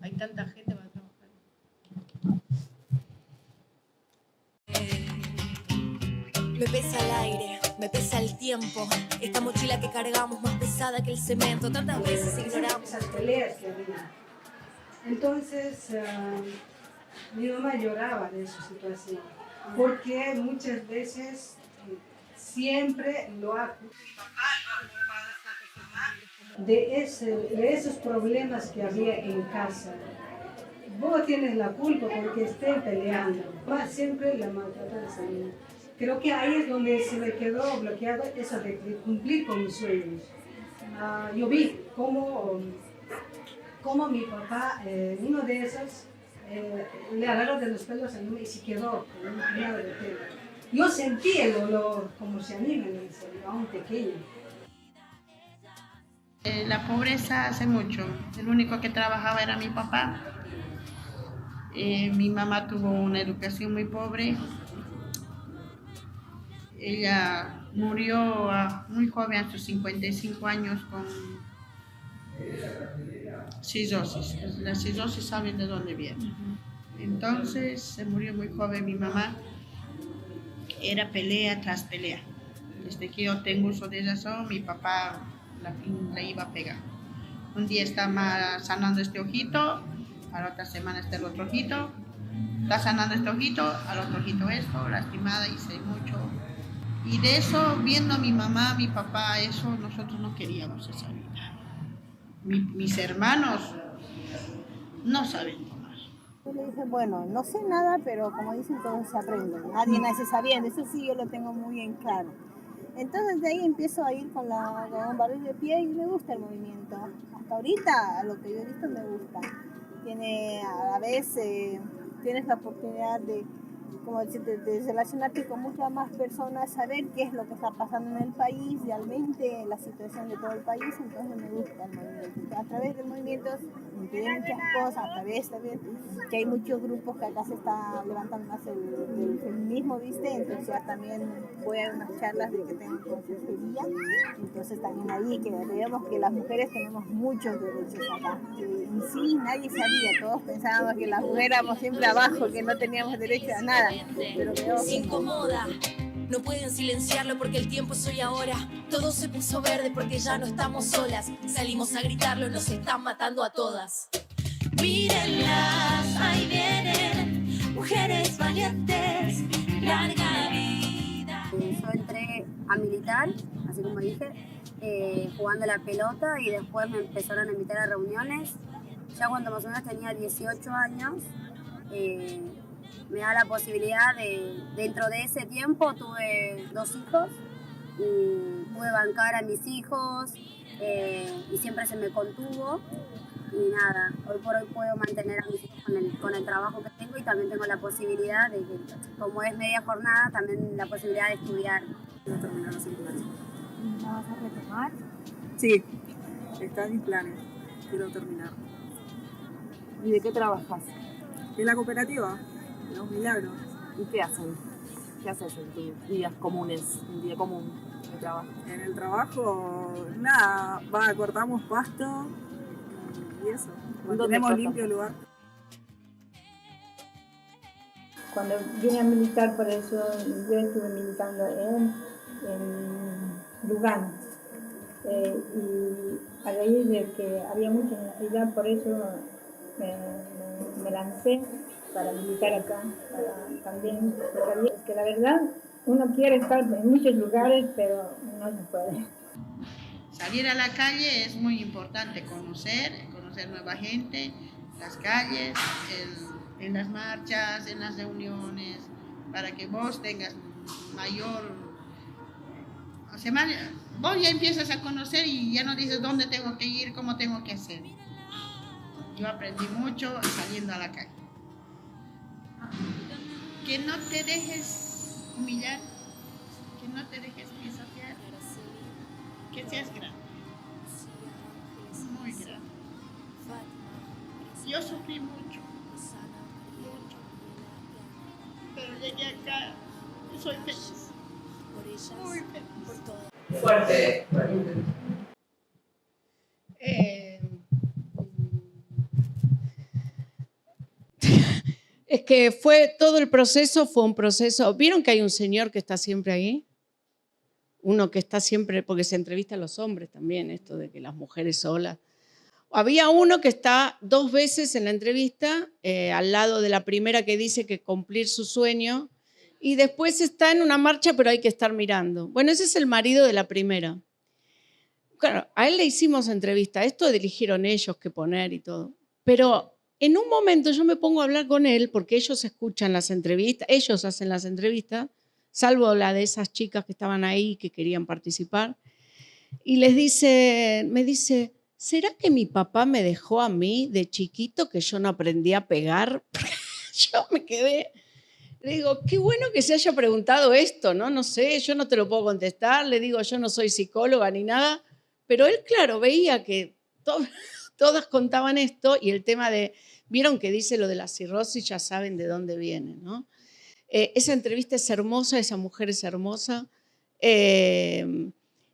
Hay tanta gente para trabajar. Me pesa el aire, me pesa el tiempo. Esta mochila que cargamos más pesada que el cemento. Tantas veces ignoramos esas peleas que había. Entonces, mi mamá lloraba de su situación, porque muchas veces siempre lo ha de esos problemas que había en casa. Vos tienes la culpa porque estén peleando. Mamá siempre la maltrató de esa manera. Creo que ahí es donde se me quedó bloqueado eso de cumplir con mis sueños. Yo vi cómo mi papá, uno de esos, le agarró de los pelos a mí y se quedó con un puñado de pelo. Yo sentí el olor, como si a mí me lo hicieron, aún pequeño. La pobreza hace mucho. El único que trabajaba era mi papá. Mi mamá tuvo una educación muy pobre. Ella murió muy joven, a sus 55 años, con cirrosis. La cirrosis saben de dónde viene. Entonces se murió muy joven mi mamá. era pelea tras pelea. Desde que yo tengo uso de razón, mi papá la iba a pegar. Un día está sanando este ojito, a la otra semana está el otro ojito, está sanando este ojito, al otro ojito esto, lastimada, hice mucho. Y de eso, viendo a mi mamá, mi papá, eso, nosotros no queríamos esa vida. Mis hermanos no saben tomar. Yo le dije, bueno, no sé nada, pero como dicen, todo se aprende. Nadie nace sabiendo, eso sí yo lo tengo muy en claro. Entonces de ahí empiezo a ir con un barril de pie y me gusta el movimiento. Hasta ahorita, lo que yo he visto me gusta. A la vez tienes la oportunidad de relacionarte con muchas más personas, saber qué es lo que está pasando en el país, realmente la situación de todo el país, entonces me gusta el movimiento. A través del movimiento entienden muchas cosas, a través también que hay muchos grupos que acá se está levantando más el feminismo, ¿viste? Entonces ya también voy a unas charlas de que tengo consejería, entonces también ahí que veamos que las mujeres tenemos muchos derechos acá. En sí nadie sabía, todos pensábamos que las mujeres éramos siempre abajo, que no teníamos derecho a nada. Se incomoda, no pueden silenciarlo porque el tiempo es hoy ahora. Todo se puso verde porque ya no estamos solas. Salimos a gritarlo, nos están matando a todas. Mírenlas, ahí vienen, mujeres valientes, larga vida. Yo entré a militar, así como dije, jugando la pelota y después me empezaron a invitar a reuniones. Ya cuando más o menos tenía 18 años, me da la posibilidad dentro de ese tiempo tuve 2 hijos y pude bancar a mis hijos y siempre se me contuvo y nada, hoy por hoy puedo mantener a mis hijos con el trabajo que tengo y también tengo la posibilidad de que, como es media jornada, también la posibilidad de estudiar. No terminar la secundaria. ¿La vas a retomar? Sí, está en mis planes, quiero terminar. ¿Y de qué trabajas? En la cooperativa. Los Milagros. ¿Y qué hacen? ¿Qué haces en tus días comunes, un día común de trabajo? En el trabajo, nada, cortamos pasto y eso. Mantenemos limpio el lugar. Cuando vine a militar, por eso yo estuve militando en Lugano. Y a raíz de que había mucha necesidad, por eso me lancé para militar acá, para también, porque es que la verdad uno quiere estar en muchos lugares, pero no se puede. Salir a la calle es muy importante, conocer nueva gente, las calles, en las marchas, en las reuniones, para que vos tengas mayor... O sea, vos ya empiezas a conocer y ya no dices dónde tengo que ir, cómo tengo que hacer. Yo aprendí mucho saliendo a la calle. Que no te dejes humillar, que no te dejes pisotear, que seas grande, muy grande. Yo sufrí mucho, pero llegué acá y soy feliz, muy feliz. Fuerte. Es que todo el proceso fue un proceso. ¿Vieron que hay un señor que está siempre ahí? Uno que está siempre, porque se entrevista a los hombres también, esto de que las mujeres solas. Había uno que está 2 veces en la entrevista, al lado de la primera que dice que cumplir su sueño, y después está en una marcha, pero hay que estar mirando. Bueno, ese es el marido de la primera. Claro, a él le hicimos entrevista, esto eligieron ellos qué poner y todo, pero... En un momento yo me pongo a hablar con él porque ellos escuchan las entrevistas, ellos hacen las entrevistas, salvo la de esas chicas que estaban ahí que querían participar. Y me dice, ¿será que mi papá me dejó a mí de chiquito que yo no aprendí a pegar? Yo me quedé, le digo, qué bueno que se haya preguntado esto, ¿no? No sé, yo no te lo puedo contestar, le digo, yo no soy psicóloga ni nada, pero él, claro, veía que todas contaban esto y el tema de... Vieron que dice lo de la cirrosis, ya saben de dónde viene, ¿no? Esa entrevista es hermosa, esa mujer es hermosa.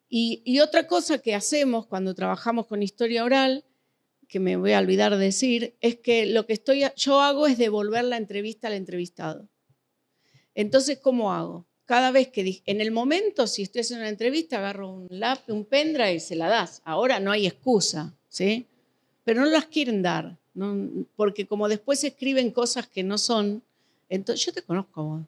Y otra cosa que hacemos cuando trabajamos con historia oral, que me voy a olvidar de decir, es que lo que yo hago es devolver la entrevista al entrevistado. Entonces, ¿cómo hago? cada vez que, en el momento, si estoy haciendo una entrevista, agarro un pendrive y se la das. Ahora no hay excusa, ¿sí? Pero no las quieren dar, ¿no? Porque como después escriben cosas que no son, entonces yo te conozco a vos,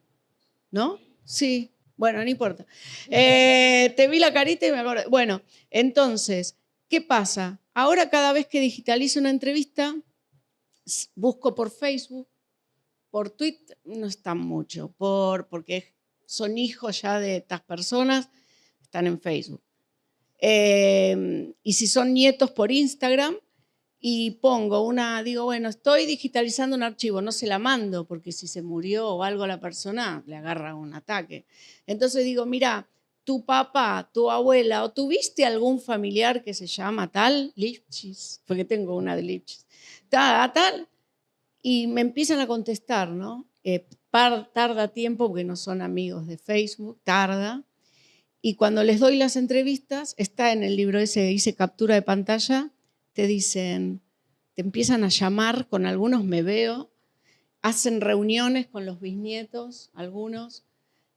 ¿no? Sí, bueno, no importa. Te vi la carita y me acuerdo. Bueno, entonces, ¿qué pasa? Ahora cada vez que digitalizo una entrevista, busco por Facebook, por Twitter, no están mucho, porque son hijos ya de estas personas, están en Facebook. Y si son nietos, por Instagram, y digo, bueno, estoy digitalizando un archivo, no se la mando, porque si se murió o algo a la persona, le agarra un ataque. Entonces digo, mira, tu papá, tu abuela, o tuviste algún familiar que se llama tal, Lipchitz, porque tengo una de Lipchitz, tal, y me empiezan a contestar, ¿no? Tarda tiempo, porque no son amigos de Facebook, tarda. Y cuando les doy las entrevistas, está en el libro ese que hice captura de pantalla, te dicen, te empiezan a llamar, con algunos me veo, hacen reuniones con los bisnietos, algunos.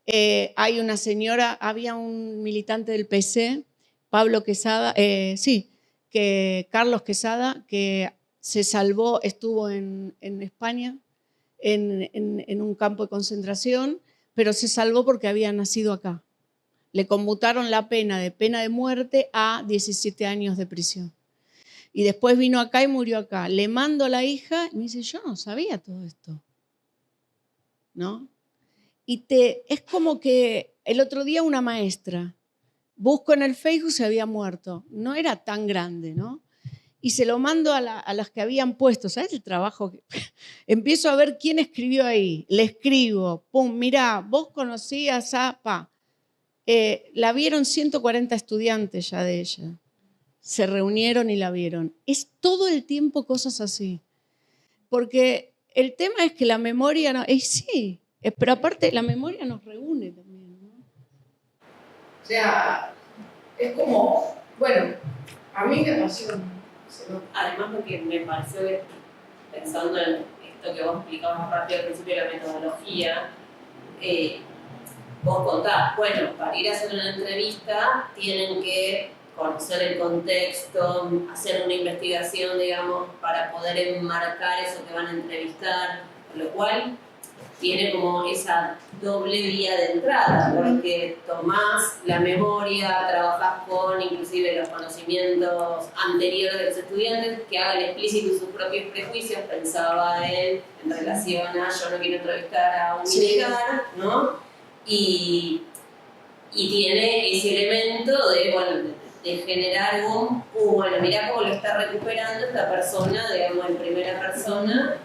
Hay una señora, había un militante del PC, Carlos Quesada, que se salvó, estuvo en España, en un campo de concentración, pero se salvó porque había nacido acá. Le conmutaron la pena de muerte a 17 años de prisión. Y después vino acá y murió acá. Le mando a la hija y me dice, yo no sabía todo esto, ¿no? Y es como que el otro día una maestra, busco en el Facebook, se había muerto. No era tan grande, ¿no? Y se lo mando a las que habían puesto. ¿Sabes el trabajo? Empiezo a ver quién escribió ahí. Le escribo, pum, mirá, vos conocías a Pa. La vieron 140 estudiantes ya de ella. Se reunieron y la vieron. Es todo el tiempo cosas así. Porque el tema es que la memoria, sí, pero aparte la memoria nos reúne también, ¿no? O sea, es como, bueno, a mí me pasó. Además, porque me pareció que, pensando en esto que vos explicabas rápido al principio de la metodología, vos contás, bueno, para ir a hacer una entrevista tienen que conocer el contexto, hacer una investigación, digamos, para poder enmarcar eso que van a entrevistar, con lo cual tiene como esa doble vía de entrada, porque tomás la memoria, trabajás con inclusive los conocimientos anteriores de los estudiantes, que hagan explícitos sus propios prejuicios, pensaba él en relación a yo no quiero entrevistar a un militar, ¿no? Y tiene ese elemento de, bueno, de generar bueno, mirá cómo lo está recuperando esta persona, digamos, en primera persona,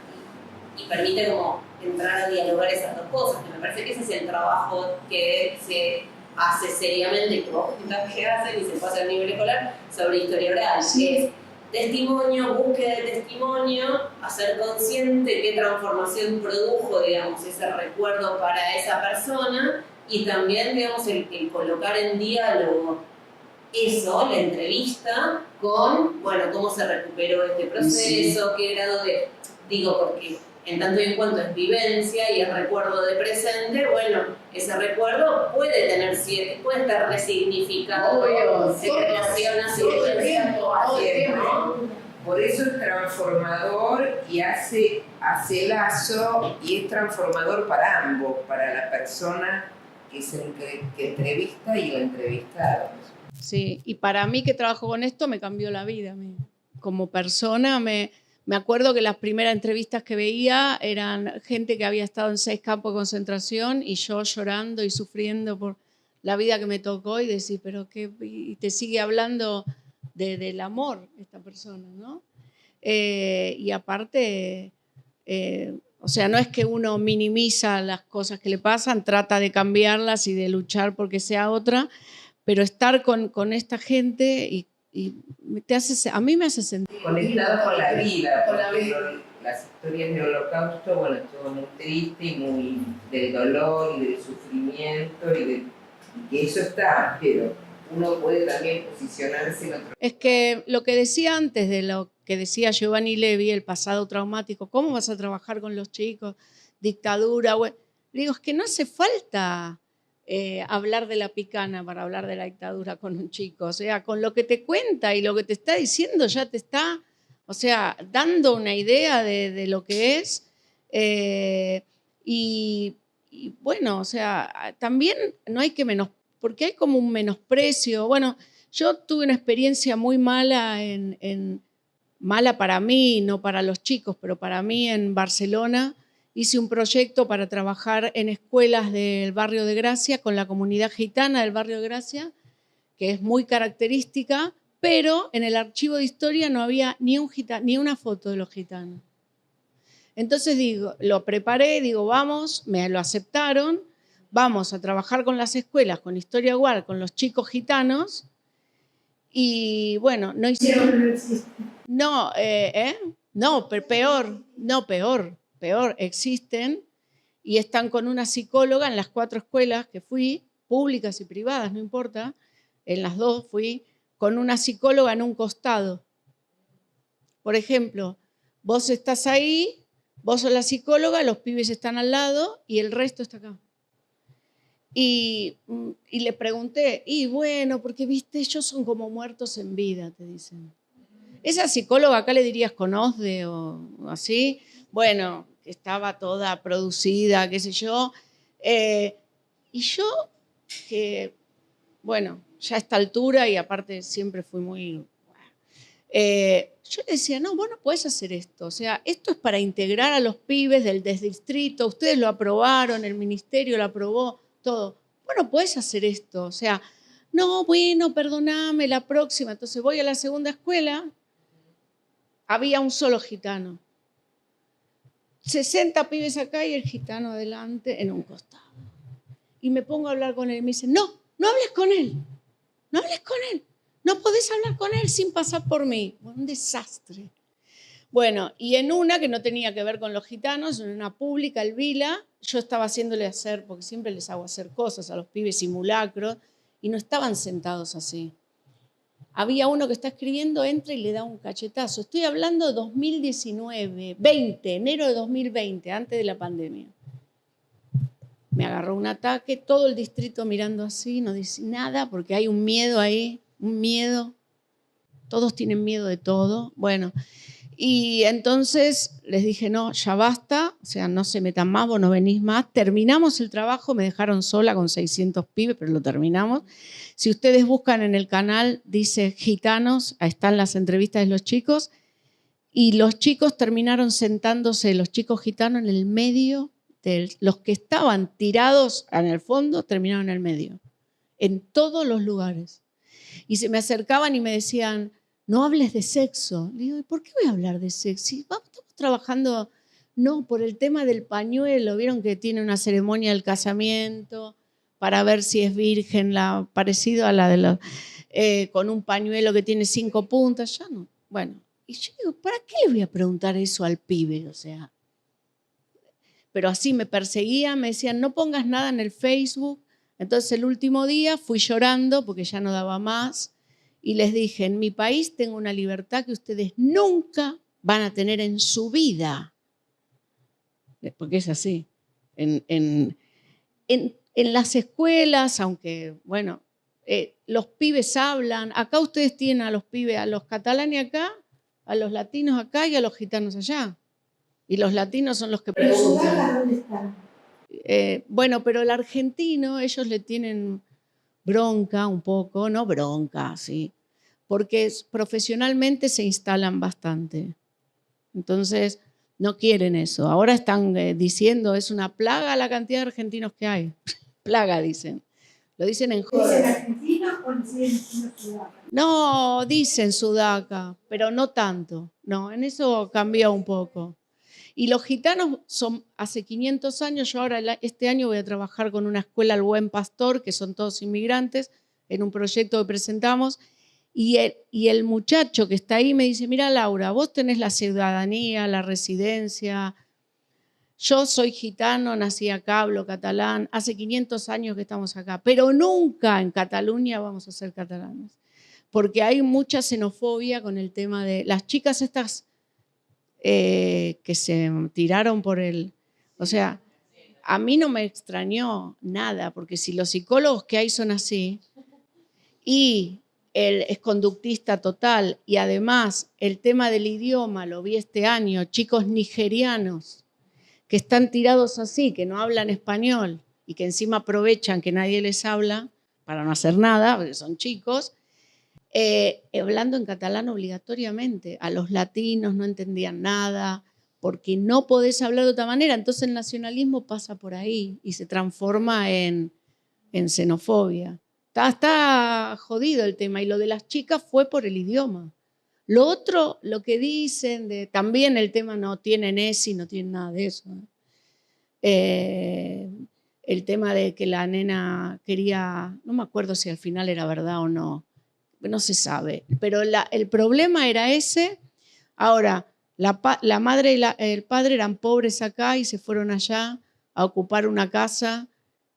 y permite como entrar a dialogar esas dos cosas, que me parece que ese es el trabajo que se hace seriamente, y que vos que hacen y se puede hacer a nivel escolar, sobre historia oral, que es testimonio, búsqueda de testimonio, hacer consciente qué transformación produjo, digamos, ese recuerdo para esa persona, y también, digamos, el colocar en diálogo eso, la entrevista, con, bueno, cómo se recuperó este proceso, qué grado de, digo, porque en tanto y en cuanto es vivencia y es recuerdo de presente, bueno, ese recuerdo puede estar resignificado, se relaciona todo el tiempo. Por eso es transformador y hace lazo, y es transformador para ambos, para la persona que entrevista y el entrevistado. Sí, y para mí que trabajo con esto me cambió la vida. Como persona me acuerdo que las primeras entrevistas que veía eran gente que había estado en 6 campos de concentración y yo llorando y sufriendo por la vida que me tocó, y decís, pero qué, y te sigue hablando del amor esta persona, ¿no? Y aparte, o sea, no es que uno minimiza las cosas que le pasan, trata de cambiarlas y de luchar porque sea otra, pero estar con esta gente y a mí me hace sentir conectado con la vida, porque las historias del Holocausto, bueno, es todo muy triste y muy del dolor y del sufrimiento y que eso está, pero uno puede también posicionarse en otro. Es que lo que decía antes de lo que decía Giovanni Levi, el pasado traumático, ¿cómo vas a trabajar con los chicos? Dictadura, digo, es que no hace falta hablar de la picana para hablar de la dictadura con un chico. O sea, con lo que te cuenta y lo que te está diciendo ya te está, o sea, dando una idea de lo que es. Y bueno, o sea, también no hay que porque hay como un menosprecio. Bueno, yo tuve una experiencia muy mala mala para mí, no para los chicos, pero para mí en Barcelona. Hice un proyecto para trabajar en escuelas del barrio de Gracia con la comunidad gitana del barrio de Gracia, que es muy característica, pero en el archivo de historia no había ni una foto de los gitanos. Entonces lo preparé, digo, vamos, me lo aceptaron, vamos a trabajar con las escuelas, con Historia Oral, con los chicos gitanos, y bueno, no hicieron... No, pero peor, existen y están con una psicóloga en las 4 escuelas que fui, públicas y privadas, no importa, en las 2 fui, con una psicóloga en un costado. Por ejemplo, vos estás ahí, vos sos la psicóloga, los pibes están al lado y el resto está acá. Y le pregunté, y bueno, porque viste, ellos son como muertos en vida, te dicen. Esa psicóloga acá le dirías con OSDE o así, bueno, que estaba toda producida, qué sé yo. Y yo, que bueno, ya a esta altura y aparte siempre fui muy... yo le decía, no, vos no podés hacer esto. O sea, esto es para integrar a los pibes del distrito, ustedes lo aprobaron, el ministerio lo aprobó, todo. Vos no podés hacer esto. O sea, no, bueno, perdoname, la próxima. Entonces voy a la segunda escuela, había un solo gitano. 60 pibes acá y el gitano adelante en un costado. Y me pongo a hablar con él y me dice, no hables con él, no hables con él, no podés hablar con él sin pasar por mí. Un desastre. Bueno, y en una que no tenía que ver con los gitanos, en una pública, el Vila, yo estaba haciéndole hacer, porque siempre les hago hacer cosas a los pibes, simulacros, y no estaban sentados así. Había uno que está escribiendo, entra y le da un cachetazo. Estoy hablando de 2019, enero de 2020, antes de la pandemia. Me agarró un ataque, todo el distrito mirando así, no dice nada, porque hay un miedo ahí, un miedo. Todos tienen miedo de todo. Bueno, y entonces les dije, no, ya basta, o sea, no se metan más, vos no venís más. Terminamos el trabajo, me dejaron sola con 600 pibes, pero lo terminamos. Si ustedes buscan en el canal, dice gitanos, ahí están las entrevistas de los chicos, y los chicos terminaron sentándose, los chicos gitanos en el medio, los que estaban tirados en el fondo, terminaron en el medio, en todos los lugares. Y se me acercaban y me decían, no hables de sexo. Le digo, ¿y por qué voy a hablar de sexo? Estamos trabajando, no, por el tema del pañuelo. Vieron que tiene una ceremonia del casamiento para ver si es virgen, parecido a la de los, con un pañuelo que tiene 5 puntas. Ya no. Bueno, y yo digo, ¿para qué le voy a preguntar eso al pibe? O sea, pero así me perseguían, me decían, no pongas nada en el Facebook. Entonces el último día fui llorando porque ya no daba más. Y les dije, en mi país tengo una libertad que ustedes nunca van a tener en su vida. Porque es así. En las escuelas, aunque, bueno, los pibes hablan. Acá ustedes tienen a los pibes, a los catalanes acá, a los latinos acá y a los gitanos allá. Y los latinos son los que preguntan. ¿Dónde está? Bueno, pero el argentino, ellos le tienen... bronca un poco, no bronca, sí, porque profesionalmente se instalan bastante. Entonces, no quieren eso. Ahora están diciendo, es una plaga la cantidad de argentinos que hay. Plaga, dicen. Lo dicen en joda. ¿Dicen argentinos o dicen sudaca? No, dicen sudaca, pero no tanto. No, en eso cambió un poco. Y los gitanos son hace 500 años, yo ahora este año voy a trabajar con una escuela El Buen Pastor, que son todos inmigrantes, en un proyecto que presentamos, y el muchacho que está ahí me dice, mira Laura, vos tenés la ciudadanía, la residencia, yo soy gitano, nací acá, hablo catalán, hace 500 años que estamos acá, pero nunca en Cataluña vamos a ser catalanes, porque hay mucha xenofobia con el tema de las chicas estas... que se tiraron por el... O sea, a mí no me extrañó nada, porque si los psicólogos que hay son así, y él es conductista total, y además el tema del idioma, lo vi este año, chicos nigerianos que están tirados así, que no hablan español, y que encima aprovechan que nadie les habla para no hacer nada, porque son chicos, hablando en catalán obligatoriamente. A los latinos no entendían nada, porque no podés hablar de otra manera. Entonces el nacionalismo pasa por ahí y se transforma en xenofobia. Está jodido el tema. Y lo de las chicas fue por el idioma. Lo otro, lo que dicen, también el tema no tienen ESI, no tienen nada de eso. El tema de que la nena quería, no me acuerdo si al final era verdad o no se sabe, pero el problema era ese. Ahora, la madre y el padre eran pobres acá y se fueron allá a ocupar una casa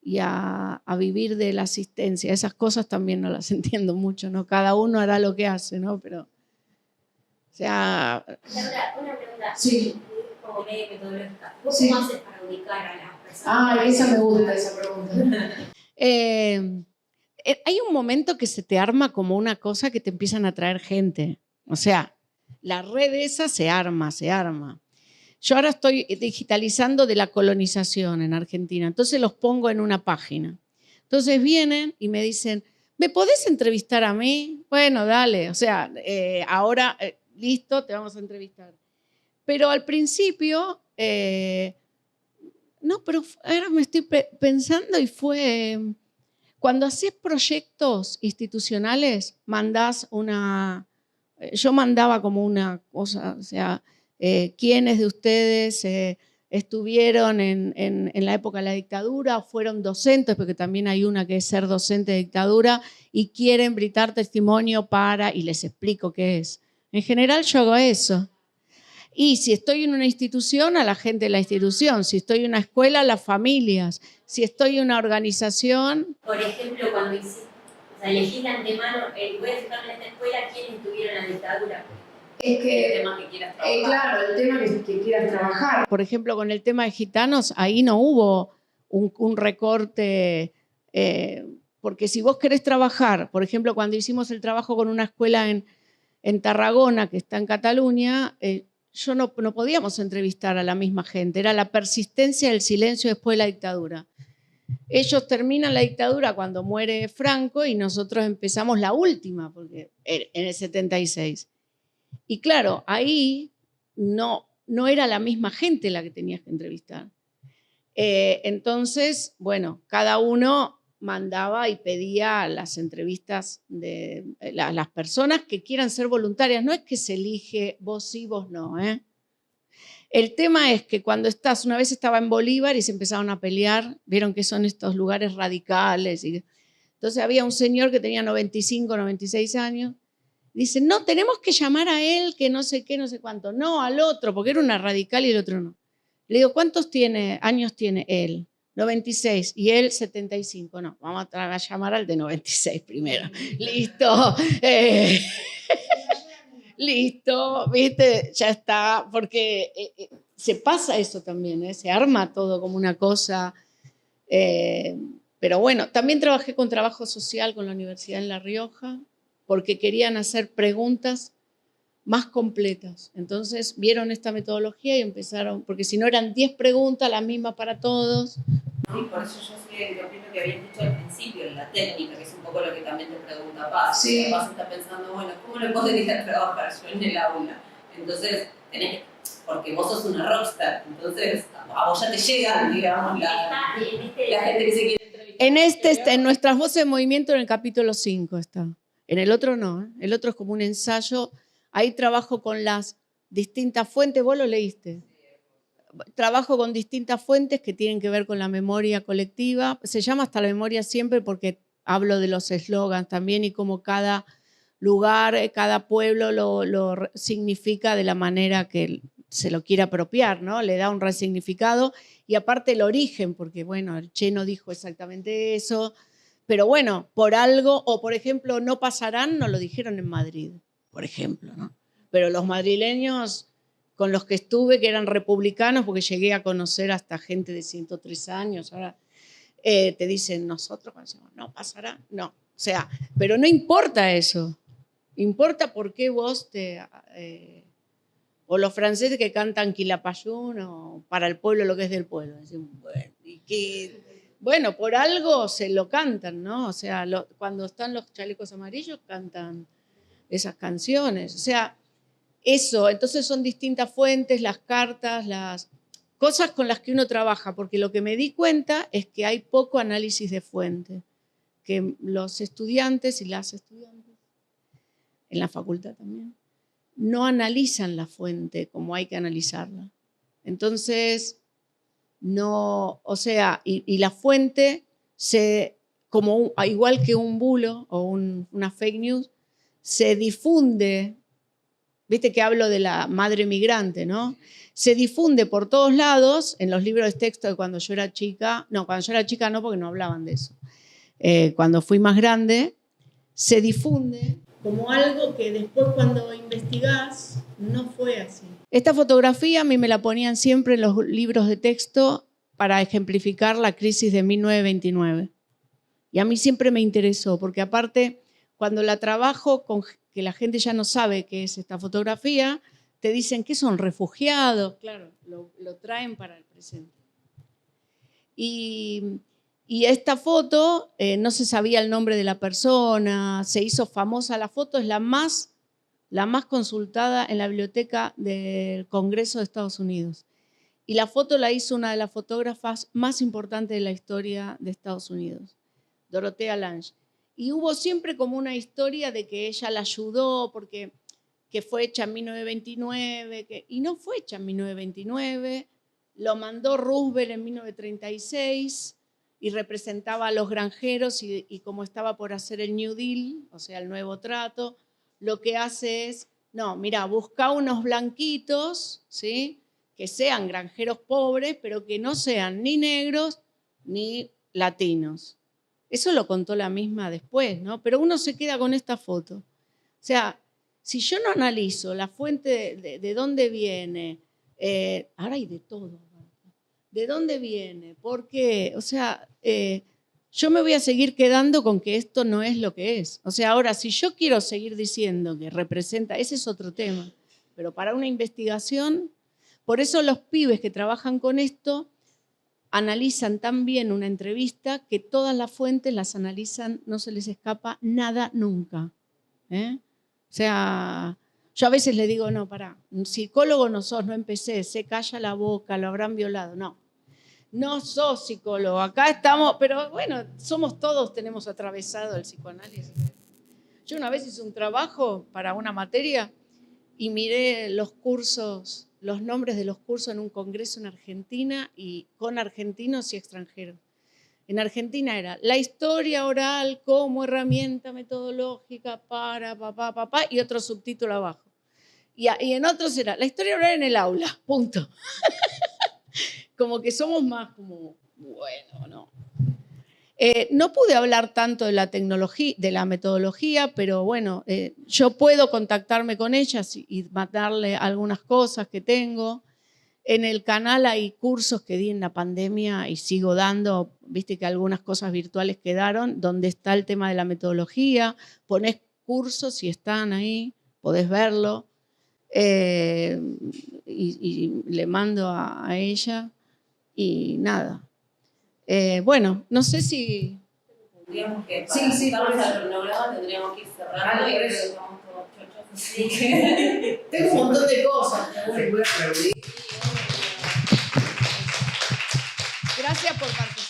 y a vivir de la asistencia. Esas cosas también no las entiendo mucho, ¿no? Cada uno hará lo que hace, ¿no? Pero, o sea... Laura, una pregunta. Sí. Como médica metodológica. ¿Vos Sí. cómo haces para ubicar a las personas? Esa me gusta, esa pregunta. Hay un momento que se te arma como una cosa que te empiezan a traer gente. O sea, la red esa se arma. Yo ahora estoy digitalizando de la colonización en Argentina, entonces los pongo en una página. Entonces vienen y me dicen, ¿me podés entrevistar a mí? Bueno, dale, o sea, ahora, listo, te vamos a entrevistar. Pero al principio, no, pero ahora me estoy pensando y fue... Cuando haces proyectos institucionales, yo mandaba como una cosa, o sea, ¿quiénes de ustedes estuvieron en la época de la dictadura o fueron docentes? Porque también hay una que es ser docente de dictadura y quieren brindar testimonio y les explico qué es. En general yo hago eso. Y si estoy en una institución, a la gente de la institución. Si estoy en una escuela, a las familias. Si estoy en una organización... Por ejemplo, cuando elegís de antemano, voy a fijarme en esta escuela quiénes estuvieron en la dictadura. Es que, el tema que quieras trabajar. Claro, el tema que quieras trabajar. Por ejemplo, con el tema de gitanos, ahí no hubo un recorte, porque si vos querés trabajar, por ejemplo, cuando hicimos el trabajo con una escuela en Tarragona, que está en Cataluña, no podíamos entrevistar a la misma gente, era la persistencia del silencio después de la dictadura. Ellos terminan la dictadura cuando muere Franco y nosotros empezamos la última, porque en el 76. Y claro, ahí no era la misma gente la que tenías que entrevistar. Entonces, bueno, cada uno mandaba y pedía las entrevistas de las personas que quieran ser voluntarias. No es que se elige vos sí, vos no. El tema es que cuando una vez estaba en Bolívar y se empezaron a pelear, vieron que son estos lugares radicales. Entonces había un señor que tenía 95, 96 años. Dice, no, tenemos que llamar a él, que no sé qué, no sé cuánto. No, al otro, porque era una radical y el otro no. Le digo, ¿cuántos años tiene él? 96 y él 75. No, vamos a llamar al de 96 primero. Listo. Listo, viste, ya está, porque se pasa eso también, se arma todo como una cosa. Pero bueno, también trabajé con trabajo social con la Universidad en La Rioja, porque querían hacer preguntas más completas. Entonces vieron esta metodología y empezaron, porque si no eran 10 preguntas, las mismas para todos. Y por eso yo sé lo primero que habías dicho al principio, la técnica, que es un poco lo que también te pregunta Paz. Sí. Paz está pensando, bueno, ¿cómo le podría trabajar yo en el aula? Entonces, porque vos sos una rockstar, entonces a vos ya te llegan, digamos, la gente que se quiere entrevistar. En Nuestras Voces en Movimiento, en el capítulo 5 está. En el otro no, el otro es como un ensayo. Ahí trabajo con las distintas fuentes, vos lo leíste. Trabajo con distintas fuentes que tienen que ver con la memoria colectiva. Se llama hasta la memoria siempre porque hablo de los eslogans también y cómo cada lugar, cada pueblo lo significa de la manera que se lo quiere apropiar, ¿no? Le da un resignificado y aparte el origen, porque bueno, el Che no dijo exactamente eso, pero bueno, por algo, o por ejemplo, no pasarán, no lo dijeron en Madrid, por ejemplo, ¿no? Pero los madrileños con los que estuve, que eran republicanos, porque llegué a conocer hasta gente de 103 años, ahora te dicen, nosotros no pasará, no. O sea, pero no importa eso. Importa por qué vos o los franceses que cantan Quilapayún o para el pueblo lo que es del pueblo. Bueno, por algo se lo cantan, ¿no? O sea, cuando están los chalecos amarillos cantan esas canciones. O sea, eso, entonces son distintas fuentes, las cartas, las cosas con las que uno trabaja, porque lo que me di cuenta es que hay poco análisis de fuente, que los estudiantes y las estudiantes, en la facultad también, no analizan la fuente como hay que analizarla. Entonces, no, o sea, y la fuente, igual que un bulo o una fake news, se difunde. Viste que hablo de la madre migrante, ¿no? Se difunde por todos lados, en los libros de texto de cuando yo era chica. No, cuando yo era chica no, porque no hablaban de eso. Cuando fui más grande, se difunde como algo que después cuando investigás no fue así. Esta fotografía a mí me la ponían siempre en los libros de texto para ejemplificar la crisis de 1929. Y a mí siempre me interesó, porque aparte, cuando la trabajo con que la gente ya no sabe qué es esta fotografía, te dicen que son refugiados, claro, lo traen para el presente. Y esta foto, no se sabía el nombre de la persona, se hizo famosa la foto, es la más consultada en la biblioteca del Congreso de Estados Unidos. Y la foto la hizo una de las fotógrafas más importantes de la historia de Estados Unidos, Dorothea Lange. Y hubo siempre como una historia de que ella la ayudó porque que fue hecha en 1929, y no fue hecha en 1929, lo mandó Roosevelt en 1936 y representaba a los granjeros y como estaba por hacer el New Deal, o sea, el nuevo trato, lo que hace es, no, mira, busca unos blanquitos, ¿sí? Que sean granjeros pobres, pero que no sean ni negros ni latinos. Eso lo contó la misma después, ¿no? Pero uno se queda con esta foto. O sea, si yo no analizo la fuente de dónde viene, ahora hay de todo. ¿De dónde viene? ¿Por qué? O sea, yo me voy a seguir quedando con que esto no es lo que es. O sea, ahora, si yo quiero seguir diciendo que representa, ese es otro tema, pero para una investigación, por eso los pibes que trabajan con esto analizan tan bien una entrevista que todas las fuentes las analizan, no se les escapa nada nunca. O sea, yo a veces le digo, no, pará, un psicólogo no sos, no empecé, se calla la boca, lo habrán violado. No sos psicólogo, acá estamos, pero bueno, somos todos, tenemos atravesado el psicoanálisis. Yo una vez hice un trabajo para una materia y miré los cursos, los nombres de los cursos en un congreso en Argentina y con argentinos y extranjeros. En Argentina era la historia oral como herramienta metodológica para papá y otro subtítulo abajo. Y en otros era la historia oral en el aula, punto. Como que somos más como, bueno, no. No pude hablar tanto de la tecnología, de la metodología, pero bueno, yo puedo contactarme con ellas y mandarle algunas cosas que tengo. En el canal hay cursos que di en la pandemia y sigo dando, viste que algunas cosas virtuales quedaron, donde está el tema de la metodología, ponés cursos y están ahí, podés verlo. Y le mando a ella y nada. Bueno, no sé si... Tendríamos que, para estamos al cronograma, tendríamos que ir cerrando y estamos todos chochos. Tengo un montón de cosas. Gracias por participar.